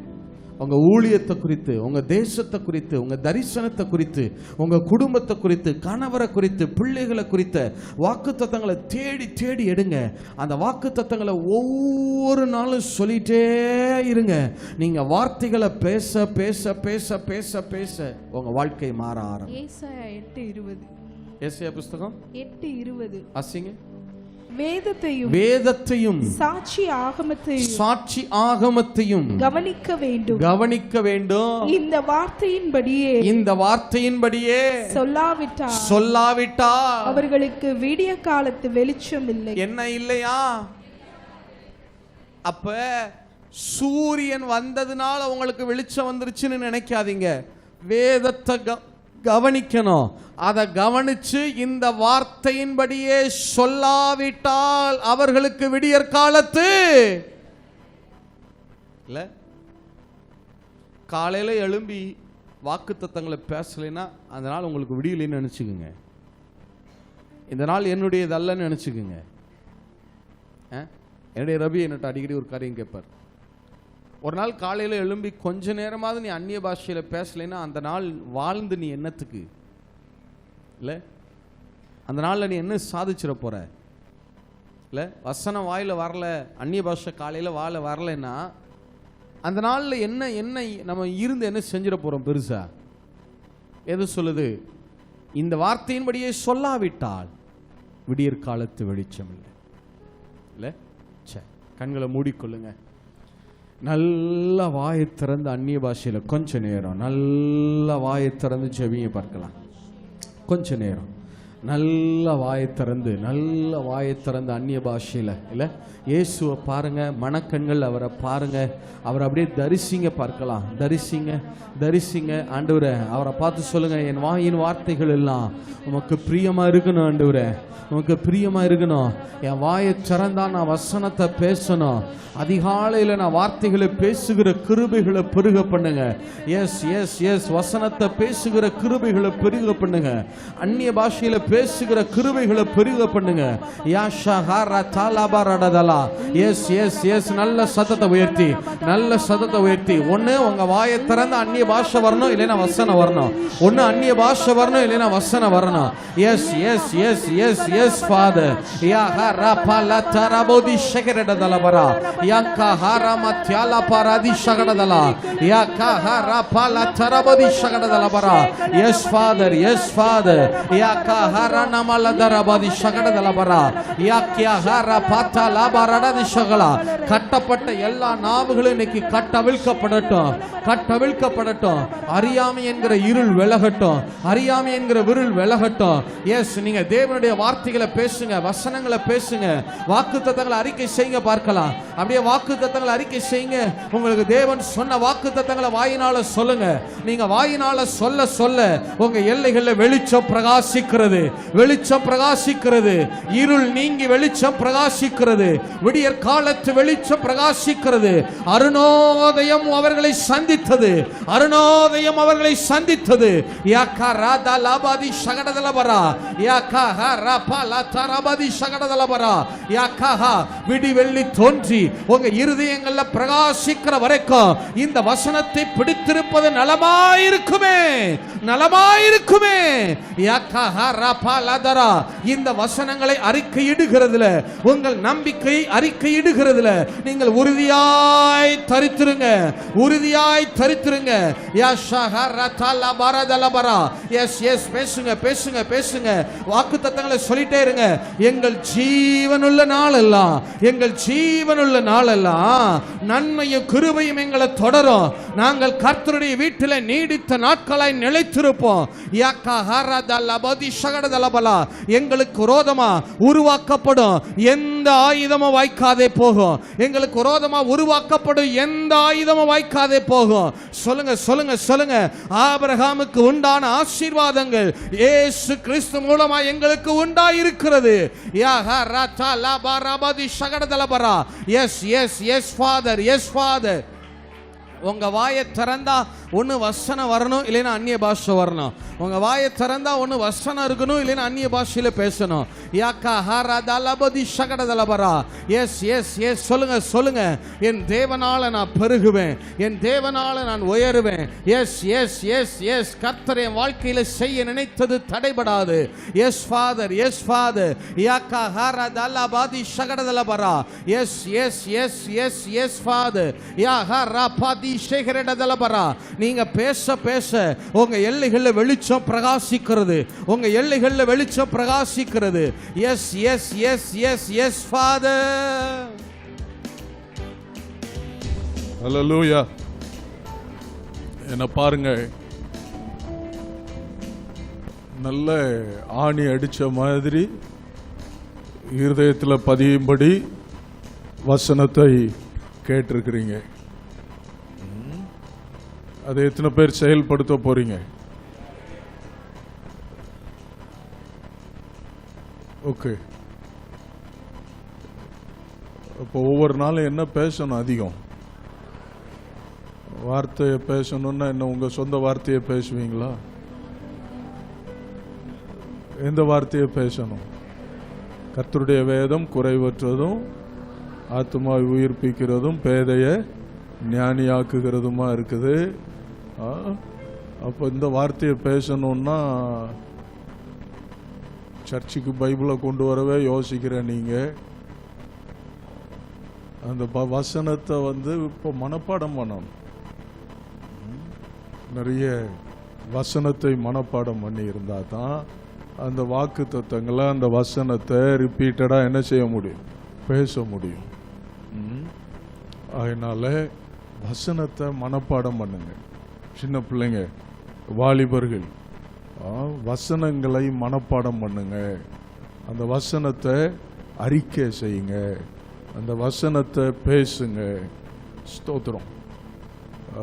உங்க ஊழியத்தை குறித்து, உங்க தேசத்தை குறித்து, உங்க தரிசனத்தை குறித்து, உங்க குடும்பத்தை குறித்து, கணவரை குறித்து, பிள்ளைகளை குறித்த வாக்கு தத்தங்களை தேடி தேடி எடுங்க. அந்த வாக்கு தத்தங்களை ஒவ்வொரு நாளும் சொல்லிட்டே இருங்க. நீங்க வார்த்தைகளை பேச பேச பேச பேச பேச உங்க வாழ்க்கை மாற ஆரம்பிக்கும். ஏசாயா 8:20. ஏசாயா புஸ்தகம் 8:20. வாசிங்க. வேதத்தையும் சாட்சி ஆகமத்தையும் கவனிக்க வேண்டும். இந்த வார்த்தையின்படியே சொல்லாவிட்டால் அவர்களுக்கு விடிய காலத்து வெளிச்சம் இல்லை. என்ன இல்லையா? அப்ப சூரியன் வந்ததுனால உங்களுக்கு வெளிச்சம் வந்துருச்சுன்னு நினைக்காதீங்க. வேதத்தை கவனிக்கணும். அதை கவனிச்சு இந்த வார்த்தையின்படியே சொல்லாவிட்டால் அவர்களுக்கு விடியற் காலத்து இல்ல. காலையில எழும்பி வாக்கு தத்தங்களை பேசலைன்னா அந்த நாள் உங்களுக்கு விடியலைன்னு நினைச்சுக்குங்க. இந்த நாள் என்னுடையது அல்லன்னு நினைச்சுக்குங்க. என்னுடைய ரவி என்னட்ட அடிக்கடி ஒரு காரியம் கேட்பார். ஒரு நாள் காலையில் எழும்பி கொஞ்ச நேரமாவது நீ அந்நிய பாஷையில் பேசலைன்னா அந்த நாள் வாழ்ந்து நீ என்னத்துக்கு இல்லை? அந்த நாளில் நீ என்ன சாதிச்சிட போற இல்லை? வசனம் வாயில் வரல, அந்நிய பாஷை காலையில் வாழ வரலைன்னா அந்த நாளில் என்ன என்ன நம்ம இருந்து என்ன செஞ்சிட போகிறோம் பெருசா? எது சொல்லுது? இந்த வார்த்தையின்படியே சொல்லாவிட்டால் விடியற் காலத்து வெளிச்சம் இல்லை. இல்லை, சே, கண்களை மூடிக்கொள்ளுங்க. நல்ல வாயை திறந்து அந்நிய பாஷையில் கொஞ்ச நேரம் நல்ல வாயை திறந்து ஜெபிங்க பார்க்கலாம். கொஞ்ச நேரம் நல்ல வாயை திறந்து அந்நிய பாஷையில் இல்லை இயேசுவை பாருங்க, மனக்கண்கள் அவரை பாருங்க, அவரை அப்படியே தரிசிங்க பார்க்கலாம். தரிசிங்க ஆண்டவரே. அவரை பார்த்து சொல்லுங்க, என் வாயின் வார்த்தைகள் எல்லாம் உமக்கு பிரியமா இருக்கணும் ஆண்டவரே, உமக்கு பிரியமா இருக்கணும். என் வாயை திறந்தா நான் வசனத்தை பேசணும். அதிகாலையில் நான் வார்த்தைகளை பேசுகிற கிருபைகளை பெருக பண்ணுங்க. எஸ் எஸ் எஸ் வசனத்தை பேசுகிற கிருபைகளை பெருக பண்ணுங்க. அந்நிய பாஷையில பேசுகிற கிருபைகளை பெருக பண்ணுங்க. யாஷா ஹாரா தாலாபாரடதலா. எஸ் எஸ் எஸ் நல்ல சத்தத்தை உயர்த்தி ஒண்ணு உங்க வாயை திறந்து அந்நிய பாஷை வரணும், இல்லைன்னா வசனம் வரணும். ஒண்ணு அந்நிய பாஷை வரணும், இல்லைன்னா வசனம் வரணும். Yes yes yes yes yes father. யா ஹாரா பாலா தரபோதி ஷகரடதலபரா. யாக்கா ஹாரா மத்யாலா பாராதி ஷகடதலா. யாக்கா ஹாரா பாலா தரபோதி ஷகடதலபரா. Yes father, yes father. யாக்கா ஹாரா நமல தரபோதி ஷகடதலபரா. யாக்கியா ஹாரா பாத்தா லாபாரடதி ஷகலா. கட்டப்பட்ட எல்லா நாவுகளும் இன்னைக்கு கட்டவிழ்க்கப்படட்டும். அறியாமை என்கிற இருள் விலகட்டும். எஸ், நீங்க தேவனுடைய வார்த்தைகளை பேசுங்க, வசனங்களை பேசுங்க, வாக்குத்தத்தங்களை அறிக்கை செய்யுங்க பார்க்கலாம். அப்படியே வாக்குத்தத்தங்களை அறிக்கை செய்யுங்க. உங்களுக்கு தேவன் சொன்ன வாக்குத்தத்தங்களை வாயினால சொல்லுங்க. நீங்க வாயினால சொல்ல உங்க எல்லைகளில் வெளிச்சம் பிரகாசிக்கிறது. இருள் நீங்கி வெளிச்சம் பிரகாசிக்கிறது. விடியற் காலத்து வெளிச்சம் பிரகாசிக்கிறது. அருணோதயம் அவர்களை சந்தித்தது. யாக்கா ராதா லாபாதி ஷகடதலபரா. யாக்கா ரபா லதரபதி ஷகடதலபரா. யாக்கா விடி வெள்ளி தோன்றி உங்க இருதயங்கள்ல பிரகாசிக்கிற வரைக்கும் இந்த வசனத்தை பிடித்திருப்பது நலமாயிருக்குமே. யாக்கா ரபா லதரா. இந்த வசனங்களை அறிக்கையிடுகிறதுல, உங்கள் நம்பிக்கையை அறிக்கையிடுகிறதுல நீங்கள் உறுதியாய் தரித்திருங்க. பேசுங்க. வாக்குத்தத்தங்களை சொல்லிட்டே இருங்க. எங்கள் ஜீவனுள்ள நாளெல்லாம் நன்மையும் கிருபையும் எங்களை தொடரும். நாங்கள் கர்த்தருடைய வீட்டில் நீடித்த நாட்களாய் நிலைத்திருப்போம். சகடதலபலா எங்களுக்கு விரோதமா உருவாக்கப்படும் எந்த ஆயுதமும் வாய்க்காதே போகும். எங்களுக்கு விரோதமா உருவாக்கப்படும் எந்த ஆயுதமும் வாய்க்காதே போகும். சொல்லுங்க சொல்லுங்க சொல்லுங்க. ஆபிரகாமுக்கு உண்டான ஆசீர்வாதங்கள் இயேசு கிறிஸ்து மூலமா எங்களுக்கு உண்டாயிருக்கிறது. Yes yes yes father, yes father. உங்க வாயை திறந்தா ஒன்று வசனம் வரணும், இல்லைன்னா அந்நிய பாஷை வரணும். உங்க வாயை திறந்தா ஒன்று வசனம் இருக்கணும், இல்லைன்னா அந்நிய பாஷையில பேசணும். யாக்கா ஹாரா தலபதி ஷகடதலபரா. எஸ் எஸ் எஸ் சொல்லுங்க சொல்லுங்க. என் தேவனால நான் பெருகுவேன், என் தேவனால நான் உயருவேன். எஸ் எஸ் எஸ் எஸ் கர்த்தர் என் வாழ்க்கையில செய்ய நினைத்தது தடைபடாது. Yes father, yes father. யாக்கா ஹாரா தலபதி ஷகடதலபரா. Yes yes yes yes yes father. யா ஹாரா பாதி ஷேகரடதலபரா. நீங்க பேச பேச உங்க எல்லைகளில் வெளிச்சம் பிரகாசிக்கிறது, உங்க எல்லைகளில் வெளிச்சம் பிரகாசிக்கிறது. Yes yes yes yes yes father. Hallelujah. என்ன பாருங்க, நல்ல ஆணி அடிச்ச மாதிரி இருதயத்தில் பதியும்படி வசனத்தை கேட்டிருக்கிறீங்க. அதை எத்தனை பேர் செயல்படுத்த போறீங்க? ஓகே. அப்போ ஒவ்வொரு நாளும் என்ன பேசணும்? அதிகம் வார்த்தையை பேசணும்னா என்ன, உங்க சொந்த வார்த்தையை பேசுவீங்களா? எந்த வார்த்தையை பேசணும்? கர்த்தருடைய வேதம் குறைவற்றதும் ஆத்துமாவை உயிர்ப்பிக்கிறதும் பேதையை ஞானியாக்குகிறதுமா இருக்குது. அப்போ இந்த வார்த்தையை பேசணும்னா சர்ச்சுக்கு பைபிளை கொண்டு வரவே யோசிக்கிற நீங்கள் அந்த வசனத்தை இப்போ மனப்பாடம் பண்ணணும். நிறைய வசனத்தை மனப்பாடம் பண்ணி இருந்தால் தான் அந்த வாக்கு தத்தங்களை, அந்த வசனத்தை ரிப்பீட்டடாக என்ன செய்ய முடியும்? பேச முடியும். அதனால வசனத்தை மனப்பாடம் பண்ணுங்க. சின்ன பிள்ளைங்க, வாலிபர்கள், வசனங்களை மனப்பாடம் பண்ணுங்க. அந்த வசனத்தை அறிக்கை செய்யுங்க, அந்த வசனத்தை பேசுங்க. ஸ்தோத்திரம்.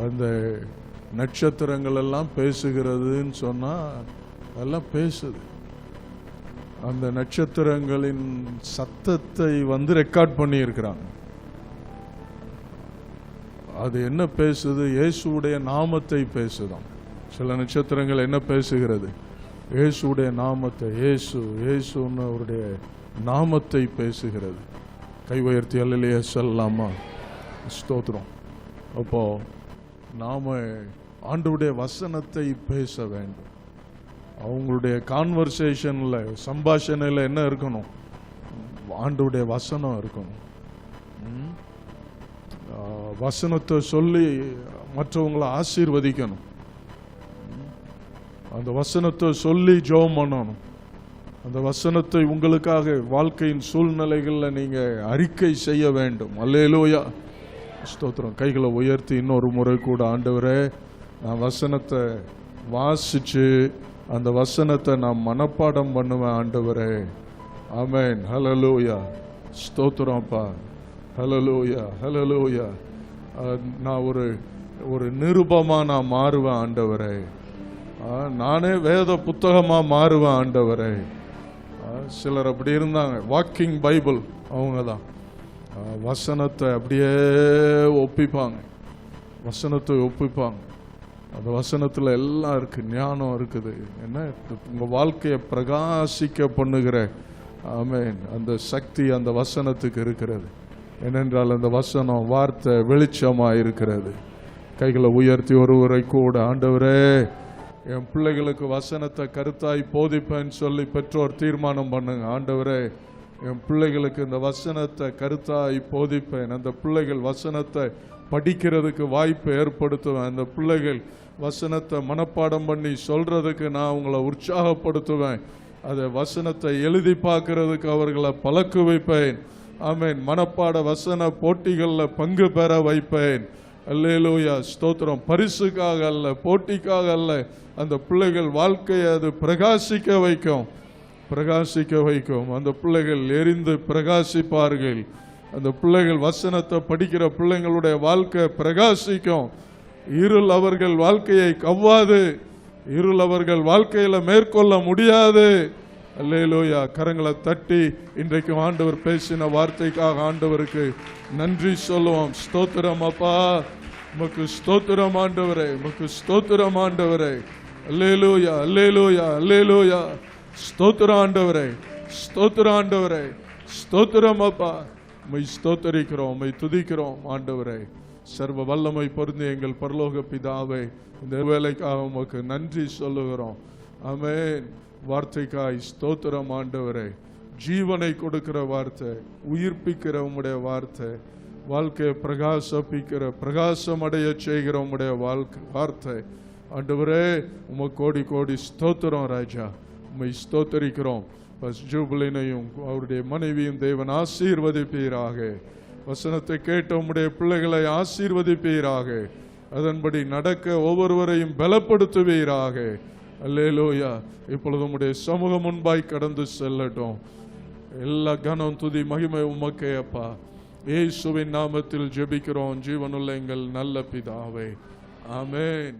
அந்த நட்சத்திரங்கள் எல்லாம் பேசுகிறதுன்னு சொன்னா அதெல்லாம் பேசுது. அந்த நட்சத்திரங்களின் சத்தத்தை ரெக்கார்ட் பண்ணி இருக்கிறாங்க. அது என்ன பேசுது? இயேசுடைய நாமத்தை பேசுதான். சில நட்சத்திரங்கள் என்ன பேசுகிறது? இயேசுடைய நாமத்தை, இயேசுன்னு அவருடைய நாமத்தை பேசுகிறது. கை உயர்த்தி அல்லேலூயா சொல்லலாமா? ஸ்தோத்திரம். அப்போ நாம ஆண்டவருடைய வசனத்தை பேச வேண்டும். அவங்களுடைய கான்வர்சேஷன்ல, சம்பாஷணையில் என்ன இருக்கணும்? ஆண்டவருடைய வசனம் இருக்கணும். வசனத்தை சொல்லி மற்றவங்களை ஆசீர்வதிக்கணும். அந்த வசனத்தை சொல்லி ஜெபம் பண்ணணும். அந்த வசனத்தை உங்களுக்காக வாழ்க்கையின் சூழ்நிலைகளில் நீங்க அறிக்கை செய்ய வேண்டும். அல்லேலூயா, ஸ்தோத்திரம். கைகளை உயர்த்தி இன்னொரு முறை கூட, ஆண்டவரே, நான் வசனத்தை வாசிச்சு அந்த வசனத்தை நான் மனப்பாடம் பண்ணுவேன் ஆண்டவரே. ஆமென். ஹல்லேலூயா, ஸ்தோத்திரம் அப்பா. ஹல்லேலூயா, ஹல்லேலூயா. நான் ஒரு நிருபமா நான் மாறுவேன் ஆண்டவரே. நானே வேத புத்தகமா மாறுவேன் ஆண்டவரே. சிலர் அப்படி இருந்தாங்க, வாக்கிங் பைபிள். அவங்க தான் வசனத்தை அப்படியே ஒப்பிப்பாங்க, வசனத்தை ஒப்பிப்பாங்க. அந்த வசனத்தில் எல்லாம் இருக்கு, ஞானம் இருக்குது. என்ன, உங்க வாழ்க்கையை பிரகாசிக்க பண்ணுகிற ஆமென் அந்த சக்தி அந்த வசனத்துக்கு இருக்கிறது. ஏனென்றால் அந்த வசனம், வார்த்தை வெளிச்சமா இருக்கிறது. கைகளை உயர்த்தி ஒருவரை கூட, ஆண்டவரே, என் பிள்ளைகளுக்கு வசனத்தை கருத்தாய் போதிப்பேன்னு சொல்லி பெற்றோர் தீர்மானம் பண்ணுங்க. ஆண்டவரே, என் பிள்ளைகளுக்கு இந்த வசனத்தை கருத்தாய் போதிப்பேன். அந்த பிள்ளைகள் வசனத்தை படிக்கிறதுக்கு வாய்ப்பு ஏற்படுத்துவேன். அந்த பிள்ளைகள் வசனத்தை மனப்பாடம் பண்ணி சொல்றதுக்கு நான் அவங்களை உற்சாகப்படுத்துவேன். அதை வசனத்தை எழுதி பார்க்கறதுக்கு அவர்களை பழக்க வைப்பேன். ஆமென். மனப்பாட வசன போட்டிகளில் பங்கு பெற வைப்பேன். அல்லேலூயா, ஸ்தோத்திரம். பரிசுக்காக அல்ல, போட்டிக்காக அல்ல, அந்த பிள்ளைகள் வாழ்க்கையை அது பிரகாசிக்க வைக்கும். பிரகாசிக்க வைக்கும். அந்த பிள்ளைகள் எரிந்து பிரகாசிப்பார்கள். அந்த பிள்ளைகள் வசனத்தை படிக்கிற பிள்ளைங்களுடைய வாழ்க்கை பிரகாசிக்கும். இருள் அவர்கள் வாழ்க்கையை கவ்வாது. இருள் அவர்கள் வாழ்க்கையில மேற்கொள்ள முடியாது. அல்லேலூயா. கரங்களை தட்டி இன்றைக்கு ஆண்டவர் பேசின வார்த்தைக்காக ஆண்டவருக்கு நன்றி சொல்லுவோம். ஸ்தோத்திரம் அப்பா, உமக்கு ஸ்தோத்திரம் ஆண்டவரே, உமக்கு ஸ்தோத்திரம் ஆண்டவரே. அல்லேலூயா, அல்லேலூயா, அல்லேலூயா. ஸ்தோத்திரம் ஆண்டவரே, ஸ்தோத்திரம் ஆண்டவரே, ஸ்தோத்திரம் அப்பா. உம்மை ஸ்தோத்தரிக்கிறோம், உம்மை துதிக்கிறோம் ஆண்டவரே. சர்வ வல்லமை பொருந்தி எங்கள் பரலோக பிதாவே, இந்த வேலைக்காக உமக்கு நன்றி சொல்லுகிறோம். ஆமென். வார்த்தைக்காய் ஸ்தோத்திரம் ஆண்டவரே. ஜீவனை கொடுக்கிற வார்த்தை, உயிர்ப்பிக்கிற உம்முடைய வார்த்தை, வாழ்க்கையை பிரகாசிப்பிக்கிற, பிரகாசம் அடைய செய்கிற உம்முடைய வார்த்தை ஆண்டவரே. உமக்கு கோடி கோடி ஸ்தோத்திரம் ராஜா. உம்மை ஸ்தோத்தரிக்கிறோம். ஜூபிலினையும் அவருடைய மனைவியும் தேவன் ஆசீர்வதிப்பீராக. வசனத்தை கேட்ட உம்முடைய பிள்ளைகளை ஆசீர்வதிப்பீராக. அதன்படி நடக்க ஒவ்வொருவரையும் பலப்படுத்துவீராக. அல்லேலூயா. இப்பொழுது உம்முடைய சமூகம் முன்பாய் கடந்து செல்லட்டும். எல்லா கனம் துதி மகிமை உமக்கே அப்பா. இயேசுவின் நாமத்தில் ஜெபிக்கிறோம் ஜீவனுள்ள எங்கள் நல்ல பிதாவே. ஆமென்.